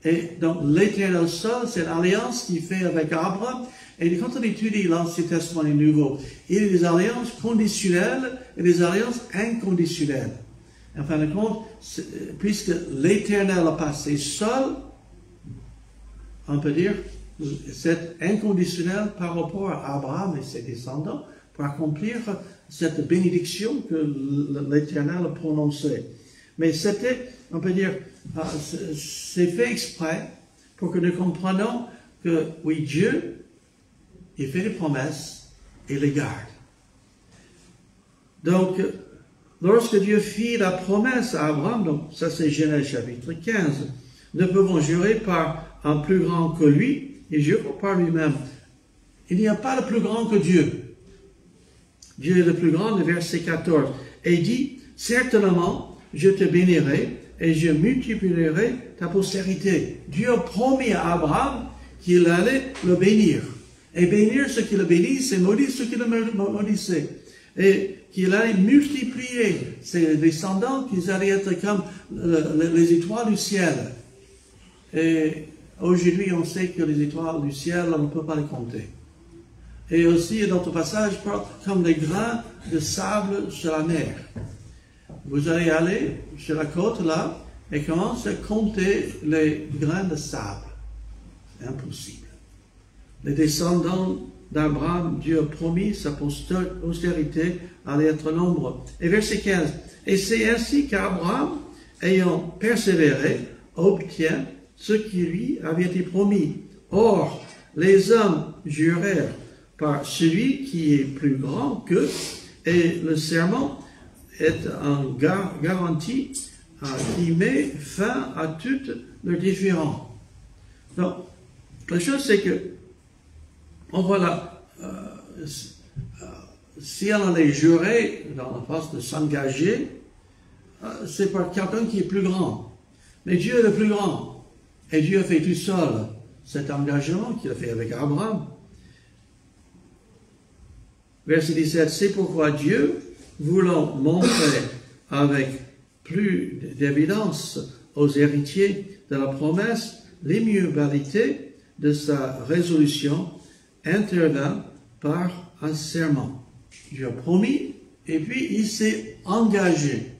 Et donc, l'Éternel seul, c'est l'alliance qu'il fait avec Abraham. Et quand on étudie l'Ancien Testament et le Nouveau, il y a des alliances conditionnelles et des alliances inconditionnelles. En fin de compte, puisque l'Éternel a passé seul, on peut dire, c'est inconditionnel par rapport à Abraham et ses descendants pour accomplir cette bénédiction que l'Éternel a prononcée. Mais c'était, on peut dire, c'est fait exprès pour que nous comprenions que, oui, Dieu, il fait des promesses et les garde. Donc, lorsque Dieu fit la promesse à Abraham, donc ça c'est Genèse chapitre 15, nous pouvons jurer par un plus grand que lui, et jure par lui-même. Il n'y a pas de plus grand que Dieu. Dieu est le plus grand, le verset 14. Et il dit, certainement, je te bénirai et je multiplierai ta postérité. Dieu a promis à Abraham qu'il allait le bénir. Et bénir ce qu'il a béni, c'est maudire ce qu'il a maudissé. Et qu'il allait multiplier ses descendants, qu'ils allaient être comme les étoiles du ciel. Et aujourd'hui, on sait que les étoiles du ciel, on ne peut pas les compter. Et aussi, dans notre passage, parle comme des grains de sable sur la mer. Vous allez aller sur la côte là et commencer à compter les grains de sable. C'est impossible. Les descendants d'Abraham, Dieu a promis sa postérité allait être nombreux. Et verset 15. Et c'est ainsi qu'Abraham, ayant persévéré, obtient ce qui lui avait été promis. Or, les hommes jurèrent par celui qui est plus grand qu'eux, et le serment est une garantie qui met fin à toutes leurs différends. Donc, la chose c'est que, on voit là, si on allait jurer dans la phase de s'engager, c'est par quelqu'un qui est plus grand. Mais Dieu est le plus grand. Et Dieu a fait tout seul cet engagement qu'il a fait avec Abraham. Verset 17, c'est pourquoi Dieu, voulant montrer avec plus d'évidence aux héritiers de la promesse l'immuabilité de sa résolution, intervint par un serment. Dieu a promis et puis il s'est engagé.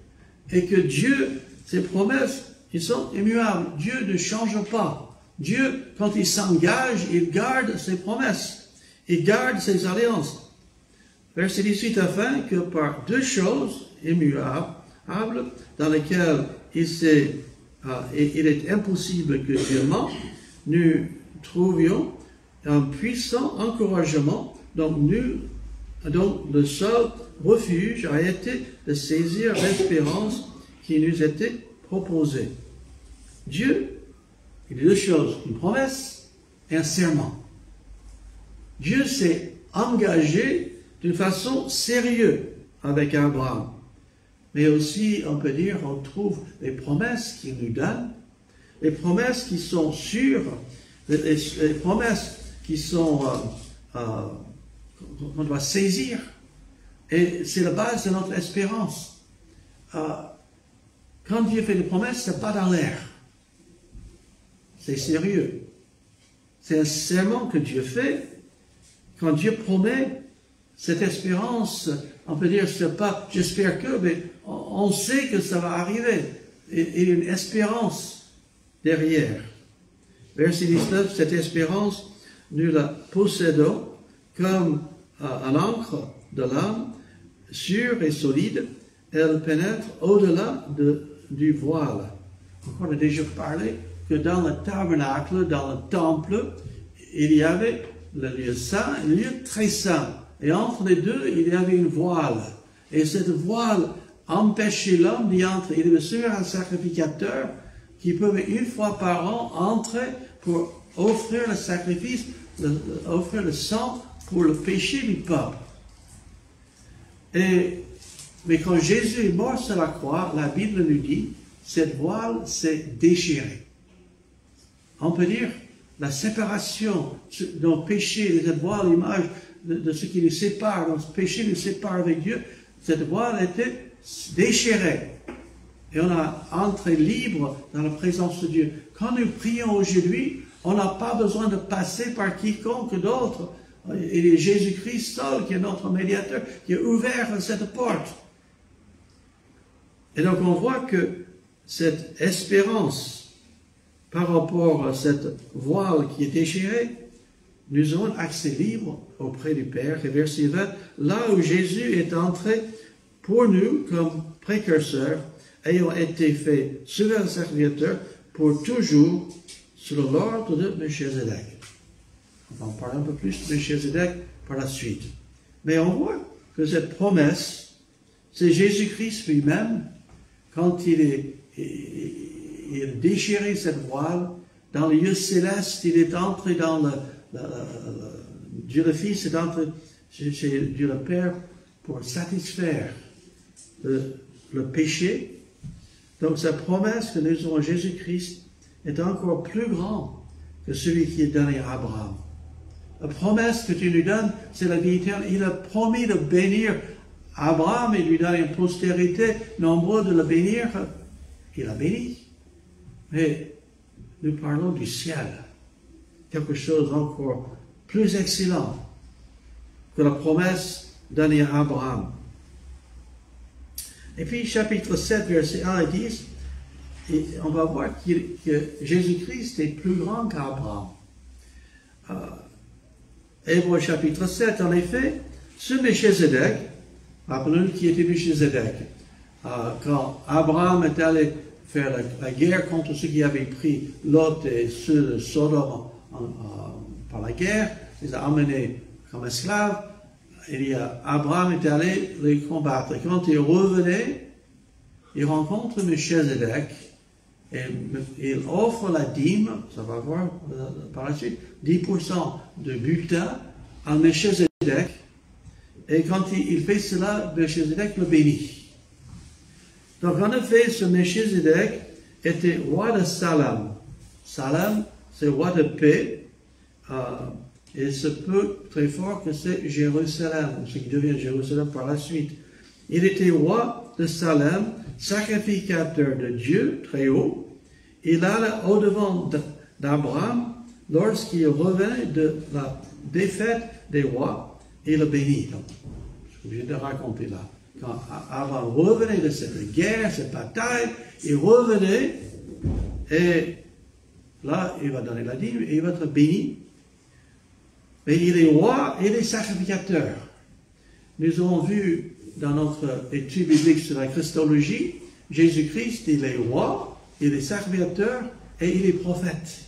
Et que Dieu, ses promesses, ils sont immuables. Dieu ne change pas. Dieu, quand il s'engage, il garde ses promesses. Il garde ses alliances. Verset 18, afin que par deux choses immuables, dans lesquelles il est impossible que Dieu ment, nous trouvions un puissant encouragement, donc le seul refuge a été de saisir l'espérance qui nous était proposée. Dieu, il y a deux choses, une promesse et un serment. Dieu s'est engagé d'une façon sérieuse avec Abraham. Mais aussi, on peut dire, on trouve les promesses qu'il nous donne, les promesses qui sont sûres, les promesses qui sont qu'on doit saisir. Et c'est la base de notre espérance. Quand Dieu fait des promesses, ce n'est pas dans l'air. C'est sérieux. C'est un serment que Dieu fait. Quand Dieu promet, cette espérance, on peut dire, c'est pas j'espère que, mais on sait que ça va arriver. Et une espérance derrière. Verset 19, cette espérance, nous la possédons comme un ancre de l'âme, sûre et solide. Elle pénètre au-delà du voile. On a déjà parlé que dans le tabernacle, dans le temple, il y avait le lieu saint et le lieu très saint. Et entre les deux, il y avait une voile. Et cette voile empêcher l'homme d'y entrer. Il devait servir un sacrificateur qui pouvait une fois par an entrer pour offrir le sacrifice, offrir le sang pour le péché du peuple. Mais quand Jésus est mort sur la croix, la Bible nous dit, cette voile s'est déchirée. On peut dire, la séparation de nos péchés, cette voile, l'image de ce qui nous sépare, notre péché nous sépare avec Dieu, cette voile était déchirée. Et on a entré libre dans la présence de Dieu. Quand nous prions aujourd'hui, on n'a pas besoin de passer par quiconque d'autre. Il est Jésus-Christ seul qui est notre médiateur, qui a ouvert cette porte. Et donc on voit que cette espérance par rapport à cette voile qui est déchirée, nous avons accès libre auprès du Père. Et verset 20, là où Jésus est entré pour nous comme précurseur, ayant été fait souverain serviteur pour toujours sur l'ordre de Melchizedek. On va en parler un peu plus de Melchizedek par la suite. Mais on voit que cette promesse, c'est Jésus-Christ lui-même, quand il a déchiré cette voile, dans le lieu céleste, il est entré dans Dieu le Fils est entré chez Dieu le Père pour satisfaire le péché. Donc sa promesse que nous avons en Jésus-Christ est encore plus grande que celui qui est donné à Abraham. La promesse que tu lui donnes, c'est la vie éternelle. Il a promis de bénir Abraham et lui donner une postérité nombreuse de le bénir. Il a béni. Mais nous parlons du ciel. Quelque chose encore plus excellent que la promesse donnée à Abraham. Et puis, chapitre 7, versets 1 et 10, et on va voir que Jésus-Christ est plus grand qu'Abraham. Hébreux chapitre 7, en effet, ce Melchizedek, rappelons-nous qui était Melchizedek, quand Abraham est allé faire la guerre contre ceux qui avaient pris Lot et ceux de Sodome par la guerre, il les a emmenés comme esclaves. Abraham est allé les combattre. Et quand il revenait, il rencontre Melchizedek et il offre la dîme, ça va voir par la suite, 10% de butin à Melchizedek. Et quand il fait cela, Melchizedek le bénit. Donc en effet, ce Melchizedek était roi de Salem. Salem, c'est roi de paix. Et ce peut très fort que c'est Jérusalem, ce qui devient Jérusalem par la suite. Il était roi de Salem, sacrificateur de Dieu très haut. Il alla au-devant d'Abraham lorsqu'il revenait de la défaite des rois et le bénit. Donc, je viens de raconter là. Quand Abraham revenait de cette guerre, cette bataille, il revenait et là, il va donner la dîme et il va être béni. Mais il est roi et il est sacrificateur. Nous avons vu dans notre étude biblique sur la Christologie, Jésus-Christ, il est roi, il est sacrificateur et il est prophète.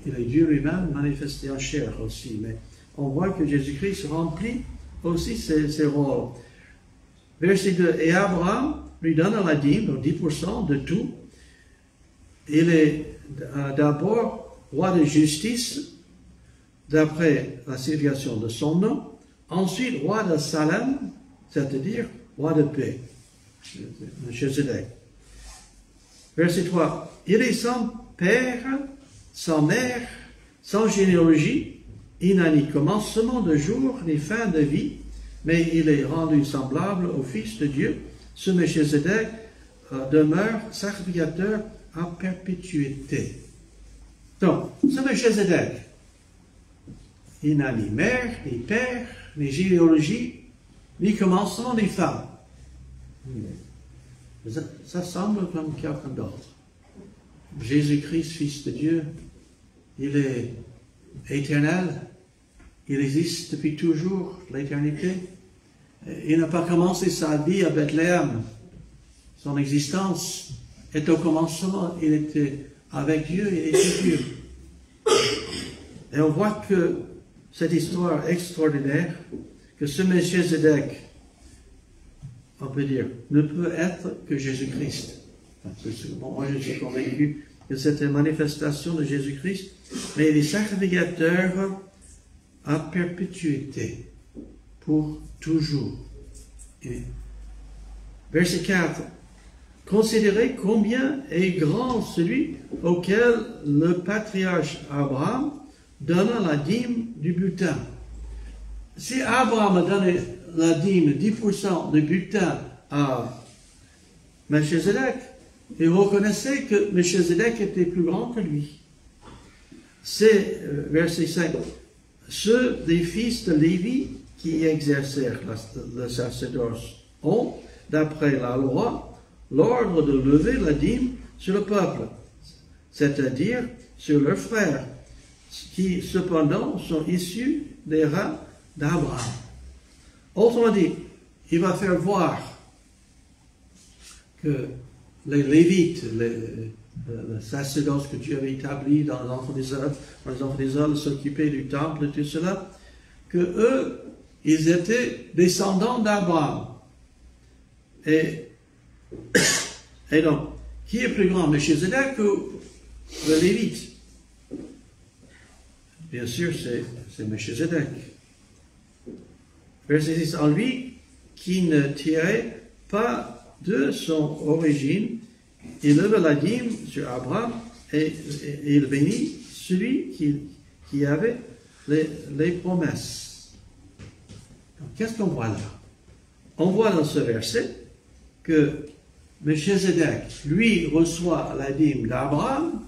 Il est Dieu lui-même manifesté en chair aussi. Mais on voit que Jésus-Christ remplit aussi ses rôles. Verset 2, et Abraham lui donne la dîme, donc 10% de tout. Il est d'abord roi de justice, d'après la signification de son nom, ensuite roi de Salem, c'est-à-dire roi de paix, Melchizedek. Verset 3, il est sans père, sans mère, sans généalogie, il n'a ni commencement de jour, ni fin de vie, mais il est rendu semblable au Fils de Dieu. Ce Melchizedek demeure sacrificateur en perpétuité. Donc, ce Melchizedek, il n'a ni mère, ni père, ni généalogie, ni commencement, ni fin. Ça semble comme quelqu'un d'autre. Jésus-Christ, Fils de Dieu, il est éternel, il existe depuis toujours, l'éternité. Il n'a pas commencé sa vie à Bethléem. Son existence est au commencement. Il était avec Dieu, il était Dieu. Et on voit que cette histoire extraordinaire, que ce Melchizedek, on peut dire, ne peut être que Jésus-Christ. Bon, moi, je suis convaincu que c'est une manifestation de Jésus-Christ, mais il est sacrificateur à perpétuité, pour toujours. Et verset 4. Considérez combien est grand celui auquel le patriarche Abraham donna la dîme du butin. Si Abraham a donné la dîme, 10% du butin à Melchizedek, il reconnaissait que Melchizedek était plus grand que lui. C'est, verset 5, ceux des fils de Lévi qui exercèrent le sacerdoce ont, d'après la loi, l'ordre de lever la dîme sur le peuple, c'est-à-dire sur leurs frères, qui cependant sont issus des rangs d'Abraham. Autrement dit, il va faire voir que les Lévites, le sacerdoce que Dieu avait établi dans les enfants d'Israël, s'occupaient du temple et tout cela, que eux, ils étaient descendants d'Abraham. Et donc, qui est plus grand, Melchizedek ou le Lévite? Bien sûr, c'est Melchizedek. Verset 6, en lui qui ne tirait pas de son origine, il leva la dîme sur Abraham et il bénit celui qui avait les promesses. Qu'est-ce qu'on voit là? On voit dans ce verset que Melchizedek, lui, reçoit la dîme d'Abraham,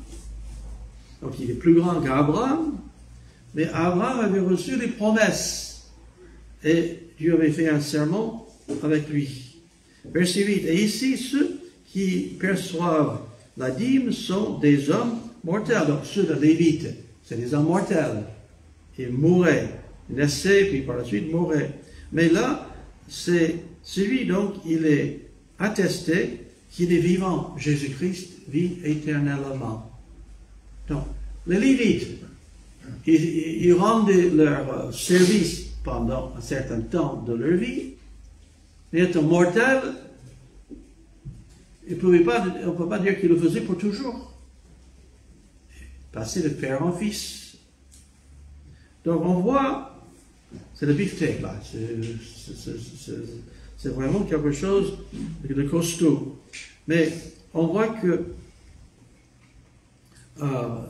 donc il est plus grand qu'Abraham, mais Abraham avait reçu les promesses, et Dieu avait fait un serment avec lui. Verset 8, et ici, ceux qui perçoivent la dîme sont des hommes mortels, donc ceux de Lévite, c'est des hommes mortels. Ils mouraient, ils naissaient, puis par la suite mouraient. Mais là, c'est celui, donc, il est attesté qu'il est vivant. Jésus-Christ vit éternellement. Donc, les Lévites, ils rendaient leur service pendant un certain temps de leur vie. Mais étant mortels, on ne peut pas dire qu'ils le faisaient pour toujours. Passer de père en fils. Donc on voit, c'est le beefsteak là, c'est vraiment quelque chose de costaud. Mais on voit que,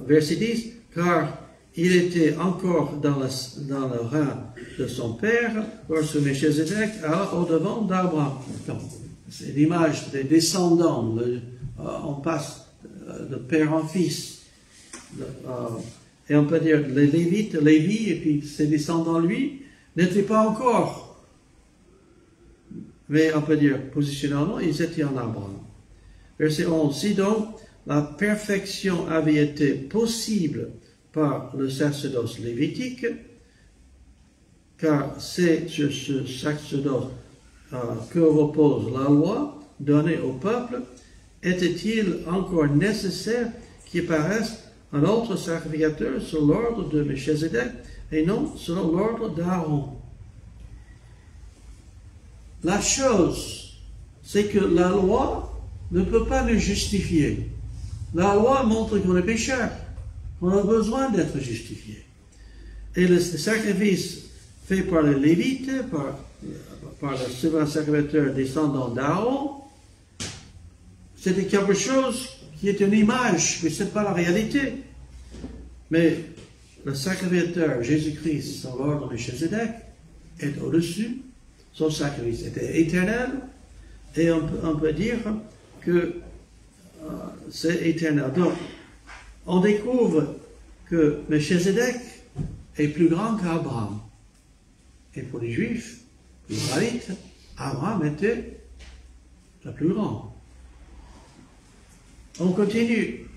verset 10, car il était encore dans le rang de son père, lorsque Melchizedek a au-devant d'Abraham. C'est l'image des descendants, on passe de père en fils. Et on peut dire les Lévites, Lévi, et puis ses descendants, lui, n'étaient pas encore. Mais on peut dire, positionnellement, ils étaient en Abraham. Verset 11. Si donc la perfection avait été possible par le sacerdoce lévitique, car c'est sur ce sacerdoce que repose la loi donnée au peuple, était-il encore nécessaire qu'il paraisse un autre sacrificateur sur l'ordre de Melchizedek et non selon l'ordre d'Aaron? La chose, c'est que la loi ne peut pas le justifier. La loi montre qu'on est pécheur, qu'on a besoin d'être justifié. Et le sacrifice fait par les Lévites, par le souverain sacrificateur descendant d'Aaron, c'était quelque chose qui est une image, mais ce n'est pas la réalité. Mais le sacrificateur Jésus-Christ, sur l'ordre de Melchizedek, est au-dessus. Son sacrifice était éternel, et on peut dire que c'est éternel. Donc, on découvre que Melchizedek est plus grand qu'Abraham. Et pour les Juifs, les Israélites, Abraham était le plus grand. On continue.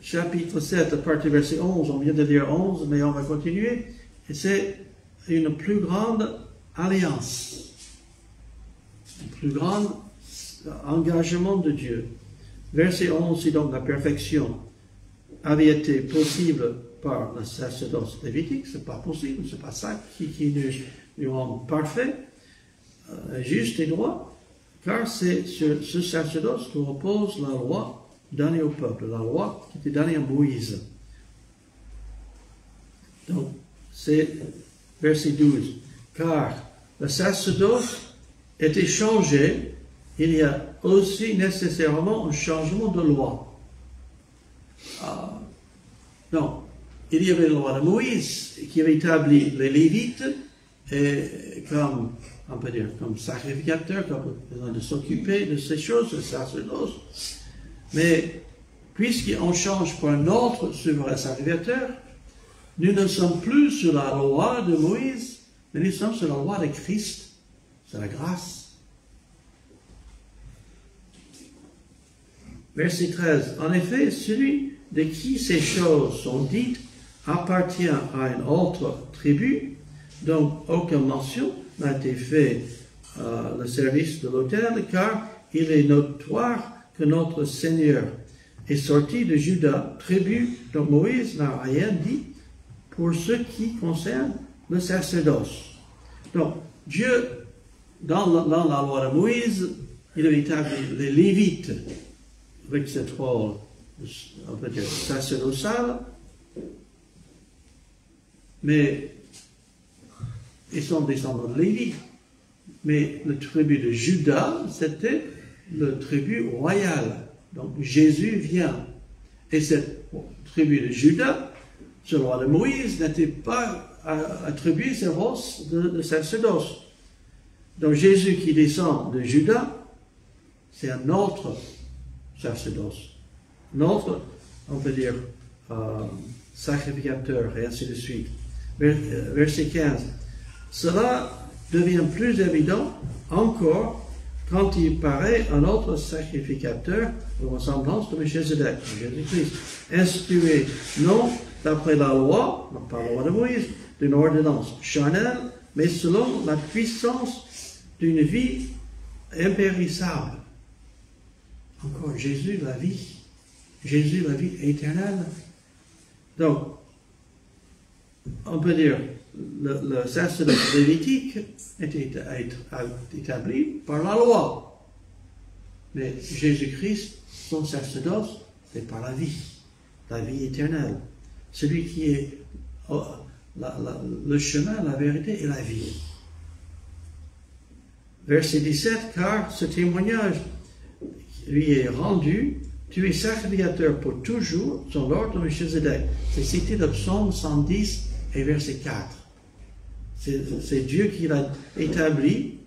Chapitre 7, à partir du verset 11, on vient de lire 11, mais on va continuer. Et c'est une plus grande alliance. Un plus grand engagement de Dieu. Verset 11, c'est donc la perfection avait été possible par le sacerdoce lévitique. C'est pas possible, c'est pas ça qui nous rend parfait. juste et droit, car c'est sur ce sacerdoce que repose la loi donnée au peuple, la loi qui était donnée à Moïse. Donc, c'est verset 12. Car le sacerdoce était changé, il y a aussi nécessairement un changement de loi. Donc, il y avait la loi de Moïse qui avait établi les Lévites et comme, on peut dire, comme sacrificateurs, comme besoin de s'occuper de ces choses, le sacerdoce. Mais puisqu'on change pour un autre souverain sacrificateur, nous ne sommes plus sur la loi de Moïse, mais nous sommes sur la loi de Christ. C'est la grâce. Verset 13. En effet, celui de qui ces choses sont dites appartient à une autre tribu, donc aucune mention n'a été faite le service de l'autel, car il est notoire que notre Seigneur est sorti de Juda, tribu, donc Moïse n'a rien dit pour ce qui concerne le sacerdoce. Donc, Dieu, dans la loi de Moïse, il a établi les Lévites avec cette rôle, on peut dire, sacerdotal, mais ils sont descendants de Lévi. Mais le tribu de Juda, c'était le tribu royal. Donc Jésus vient. Et cette tribu de Juda, selon la loi de Moïse, n'était pas attribué ses rôles de sacerdoce. Donc Jésus qui descend de Juda, c'est un autre sacerdoce. Notre, on peut dire, sacrificateur, et ainsi de suite. Verset 15. Cela devient plus évident encore quand il paraît un autre sacrificateur en ressemblance de Melchizedek, Jésus-Christ, institué non d'après la loi, non pas la loi de Moïse, d'une ordonnance charnelle, mais selon la puissance d'une vie impérissable. Encore Jésus, la vie. Jésus, la vie éternelle. Donc, on peut dire, le sacerdoce lévitique était établi par la loi. Mais Jésus-Christ, son sacerdoce, c'est par la vie éternelle. Celui qui est le chemin, la vérité et la vie. Verset 17, car ce témoignage lui est rendu, tu es sacrificateur pour toujours, selon l'ordre de Melchizedek. C'est cité dans Psaume 110 et verset 4. C'est Dieu qui l'a établi,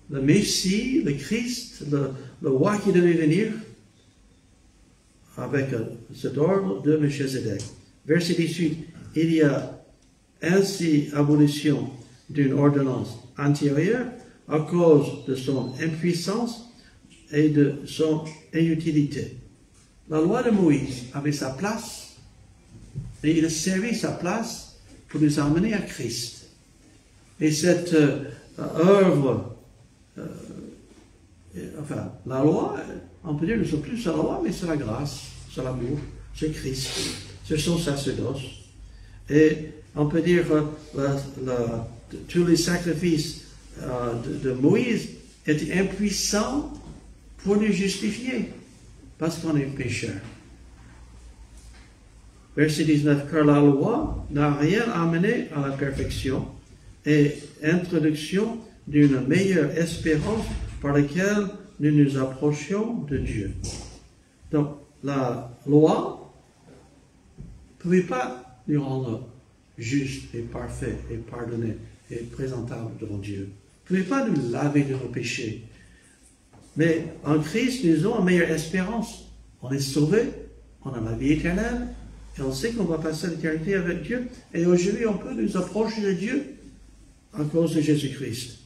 le Messie, le Christ, le roi qui devait venir, avec cet ordre de Melchizedek. Verset 18, il y a ainsi abolition d'une ordonnance antérieure à cause de son impuissance et de son inutilité. La loi de Moïse avait sa place, et il a servi sa place pour nous amener à Christ. Et cette œuvre, enfin, la loi, on peut dire que ce n'est plus la loi, mais c'est la grâce, c'est l'amour, c'est Christ, c'est son sacerdoce. Et on peut dire que tous les sacrifices de Moïse étaient impuissants pour nous justifier, parce qu'on est pécheur. Verset 19, car la loi n'a rien amené à la perfection et introduction d'une meilleure espérance par laquelle nous nous approchions de Dieu. Donc, la loi ne pouvait pas nous rendre justes et parfaits et pardonnés et présentables devant Dieu. Ne pouvait pas nous laver de nos péchés. Mais en Christ, nous avons une meilleure espérance. On est sauvés, on a la vie éternelle, et on sait qu'on va passer l'éternité avec Dieu. Et aujourd'hui, on peut nous approcher de Dieu à cause de Jésus-Christ.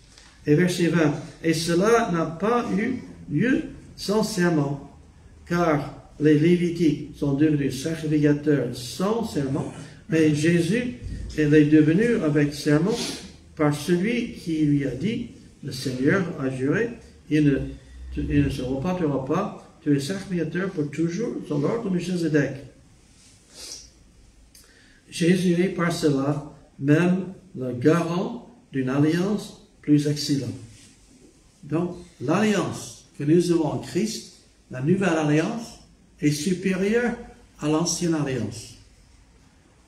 Et verset 20. Et cela n'a pas eu lieu sans serment, car les Lévitiques sont devenus sacrificateurs sans serment, mais Jésus est devenu avec serment par celui qui lui a dit, le Seigneur a juré, il ne se repartira pas, tu es sacrificateur pour toujours, selon l'ordre de Melchizedek. Jésus est par cela même le garant d'une alliance plus excellente. Donc, l'alliance que nous avons en Christ, la nouvelle alliance, est supérieure à l'ancienne alliance.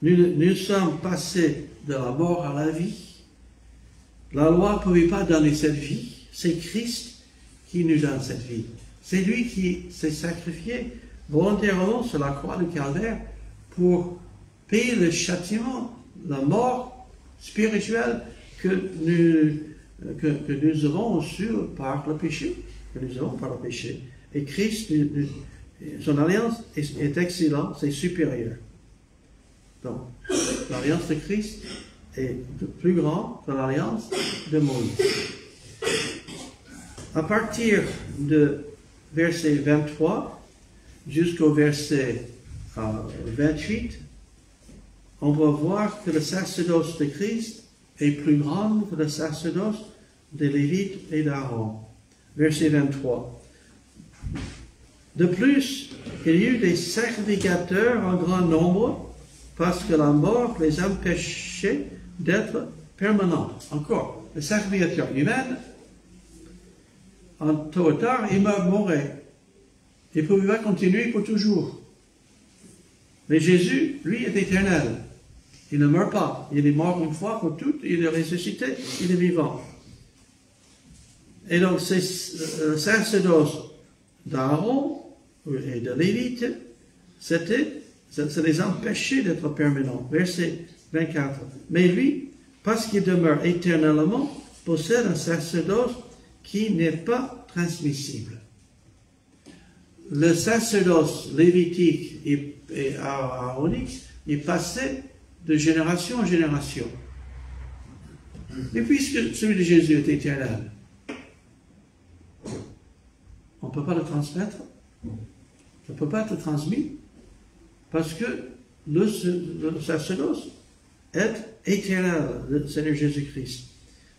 Nous sommes passés de la mort à la vie. La loi ne pouvait pas donner cette vie. C'est Christ qui nous donne cette vie. C'est lui qui s'est sacrifié volontairement sur la croix du Calvaire pour payer le châtiment, la mort spirituelle que nous avons reçue par le péché. Et Christ, son alliance est excellente, c'est supérieur. Donc, l'alliance de Christ est plus grande que l'alliance de Moïse. À partir de verset 23 jusqu'au verset 28, on va voir que le sacerdoce de Christ est plus grand que le sacerdoce des Lévites et d'Aaron. Verset 23. De plus, il y eut des sacrificateurs en grand nombre, parce que la mort les empêchait d'être permanents. Encore, les sacrificateurs humains, en tôt ou tard, ils mouraient. Ils ne pouvaient pas continuer pour toujours. Mais Jésus, lui, est éternel. Il ne meurt pas. Il est mort une fois pour toutes, il est ressuscité, il est vivant. Et donc, c'est le sacerdoce d'Aaron et de Lévite, ça les empêchait d'être permanents. Verset 24. Mais lui, parce qu'il demeure éternellement, possède un sacerdoce qui n'est pas transmissible. Le sacerdoce lévitique et aaronique est passé de génération en génération. Et puisque celui de Jésus est éternel, on ne peut pas le transmettre, ça ne peut pas être transmis, parce que le sacerdoce est éternel, le Seigneur Jésus-Christ.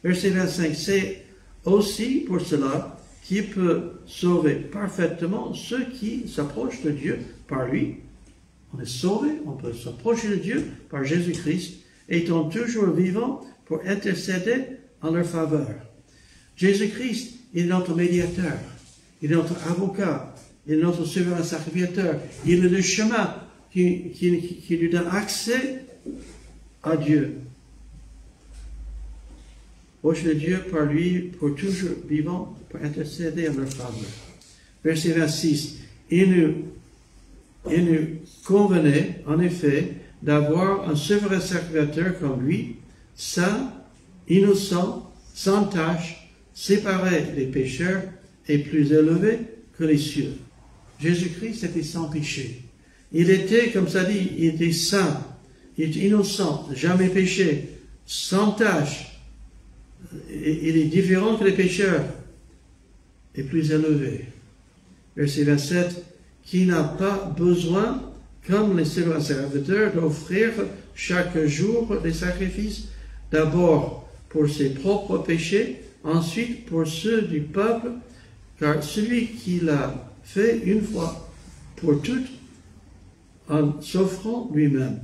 Verset 25, c'est aussi pour cela qu'il peut sauver parfaitement ceux qui s'approchent de Dieu par lui. On est sauvé, on peut s'approcher de Dieu par Jésus-Christ, étant toujours vivant pour intercéder en leur faveur. Jésus-Christ, il est notre médiateur, il est notre avocat, il est notre souverain sacrificateur, il est le chemin qui lui donne accès à Dieu. Proche de Dieu par lui, pour toujours vivant, pour intercéder en leur faveur. Verset 26. Il nous convenait, en effet, d'avoir un souverain sacrificateur comme lui, saint, innocent, sans tache, séparé des pécheurs et plus élevé que les cieux. Jésus-Christ était sans péché. Il était, comme ça dit, il était saint, il était innocent, jamais péché, sans tache. Il est différent que les pécheurs et plus élevé. Verset 27, qui n'a pas besoin, comme les serviteurs, d'offrir chaque jour des sacrifices, d'abord pour ses propres péchés, ensuite pour ceux du peuple, car celui qui l'a fait une fois pour toutes, en s'offrant lui-même.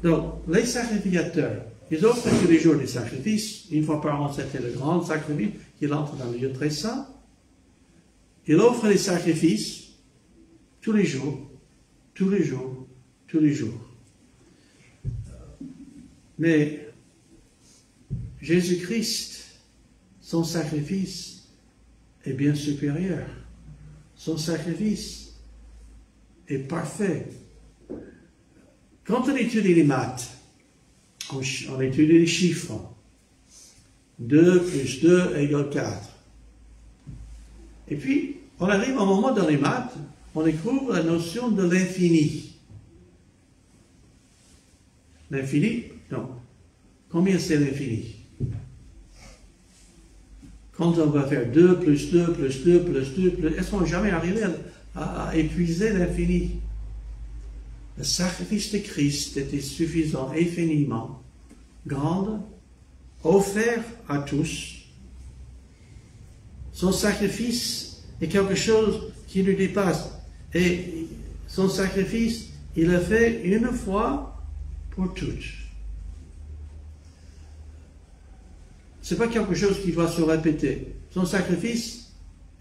Donc, les sacrificateurs, ils offrent tous les jours des sacrifices. Une fois par an, c'était le grand sacrifice qu'il entre dans le lieu très saint. Il offre des sacrifices tous les jours, tous les jours, tous les jours. Mais Jésus-Christ, son sacrifice est bien supérieur. Son sacrifice est parfait. Quand on étudie les maths, on étudie les chiffres. 2 plus 2 égale 4. Et puis, on arrive à un moment dans les maths, on découvre la notion de l'infini. L'infini, non. Combien c'est l'infini? Quand on va faire 2 plus 2 plus 2 plus 2 plus... Est-ce qu'on va jamais arriver à épuiser l'infini? Le sacrifice de Christ était suffisant, infiniment grand, offert à tous. Son sacrifice est quelque chose qui nous dépasse. Et son sacrifice, il l'a fait une fois pour toutes. Ce n'est pas quelque chose qui doit se répéter. Son sacrifice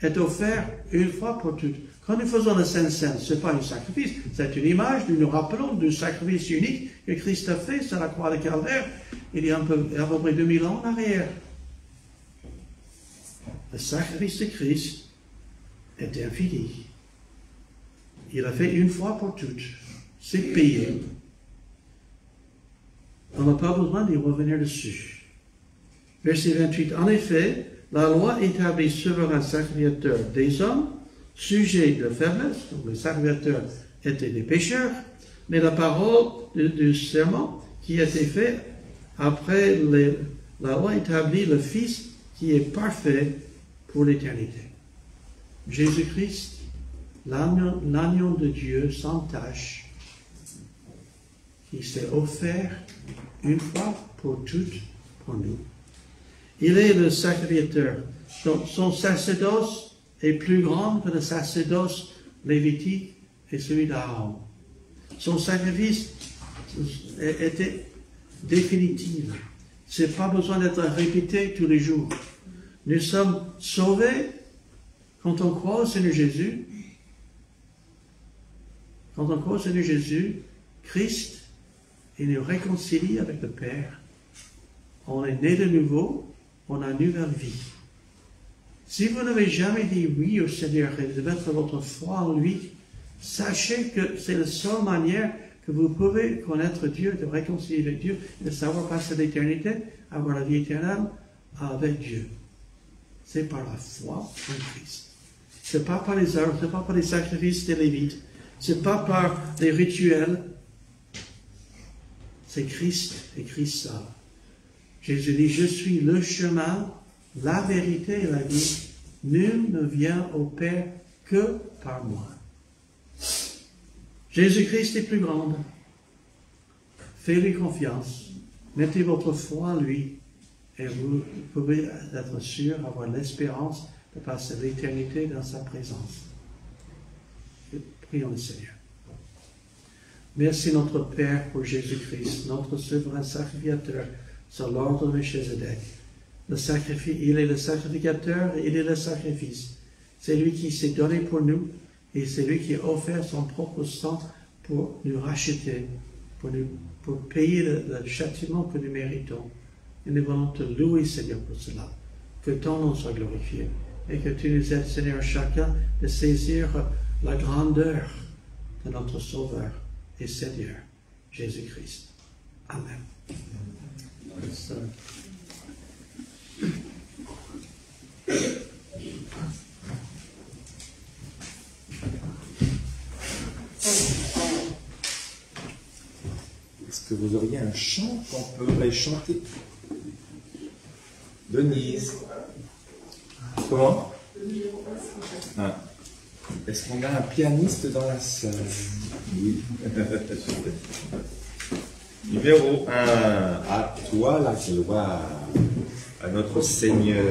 est offert une fois pour toutes. Quand nous faisons la Sainte Seine, ce n'est pas un sacrifice, c'est une image, nous nous rappelons du sacrifice unique que Christ a fait sur la croix de Calvaire il y a à peu près 2000 ans en arrière. Le sacrifice de Christ est infini. Il a fait une fois pour toutes. C'est payé. On n'a pas besoin d'y revenir dessus. Verset 28. En effet, la loi établit sur un sacrificateur des hommes, sujets de faiblesse, donc les sacrificateurs étaient des pécheurs, mais la parole du serment qui a été fait après la loi établit le Fils qui est parfait pour l'éternité. Jésus-Christ, l'agneau de Dieu sans tache, qui s'est offert une fois pour toutes pour nous. Il est le sacrificateur. Donc, son sacerdoce est plus grand que le sacerdoce lévitique et celui d'Aaron. Son sacrifice était définitif. Ce n'est pas besoin d'être répété tous les jours. Nous sommes sauvés quand on croit au Seigneur Jésus. Quand on croit au Seigneur Jésus, Christ, il nous réconcilie avec le Père. On est né de nouveau, on a une nouvelle vie. Si vous n'avez jamais dit oui au Seigneur et de mettre votre foi en lui, sachez que c'est la seule manière que vous pouvez connaître Dieu, de réconcilier avec Dieu, de savoir passer l'éternité, avoir la vie éternelle avec Dieu. C'est par la foi en Christ. Ce n'est pas par les œuvres, ce n'est pas par les sacrifices des Lévites, ce n'est pas par les rituels. C'est Christ et Christ seul. Jésus dit, je suis le chemin, la vérité et la vie. Nul ne vient au Père que par moi. Jésus-Christ est plus grand. Faites-lui confiance. Mettez votre foi en lui et vous pouvez être sûr, avoir l'espérance de passer l'éternité dans sa présence. Prions le Seigneur. Merci notre Père pour Jésus-Christ, notre souverain sacrificateur, sur l'ordre de Melchizedek. Il est le sacrificateur et il est le sacrifice. C'est lui qui s'est donné pour nous et c'est lui qui a offert son propre sang pour nous racheter, pour payer le châtiment que nous méritons. Et nous voulons te louer, Seigneur, pour cela. Que ton nom soit glorifié et que tu nous aides, Seigneur, chacun de saisir la grandeur de notre Sauveur et Seigneur, Jésus-Christ. Amen. Est-ce que vous auriez un chant qu'on pourrait chanter? Denise. Comment? Ah. Est-ce qu'on a un pianiste dans la salle? Oui. Numéro 1. À toi la gloire, à notre Seigneur,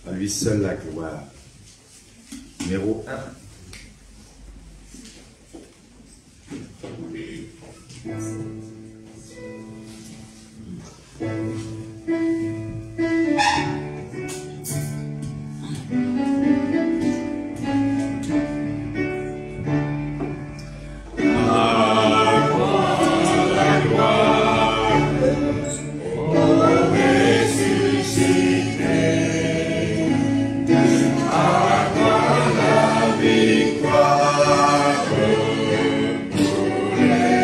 à lui seul la gloire. Numéro 1. Victoire pour l'éternité.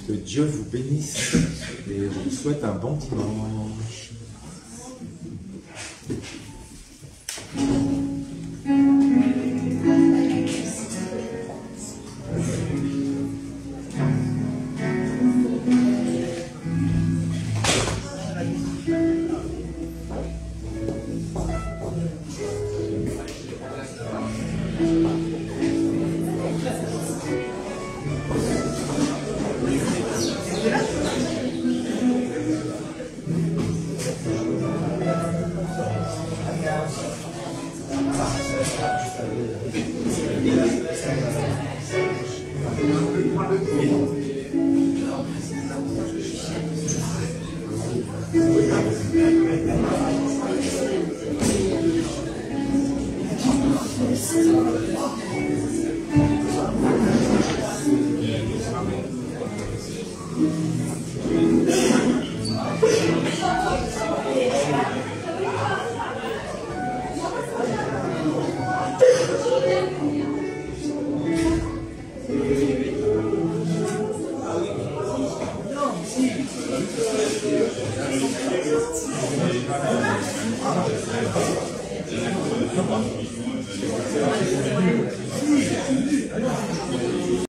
Que Dieu vous bénisse et je vous souhaite un bon dimanche.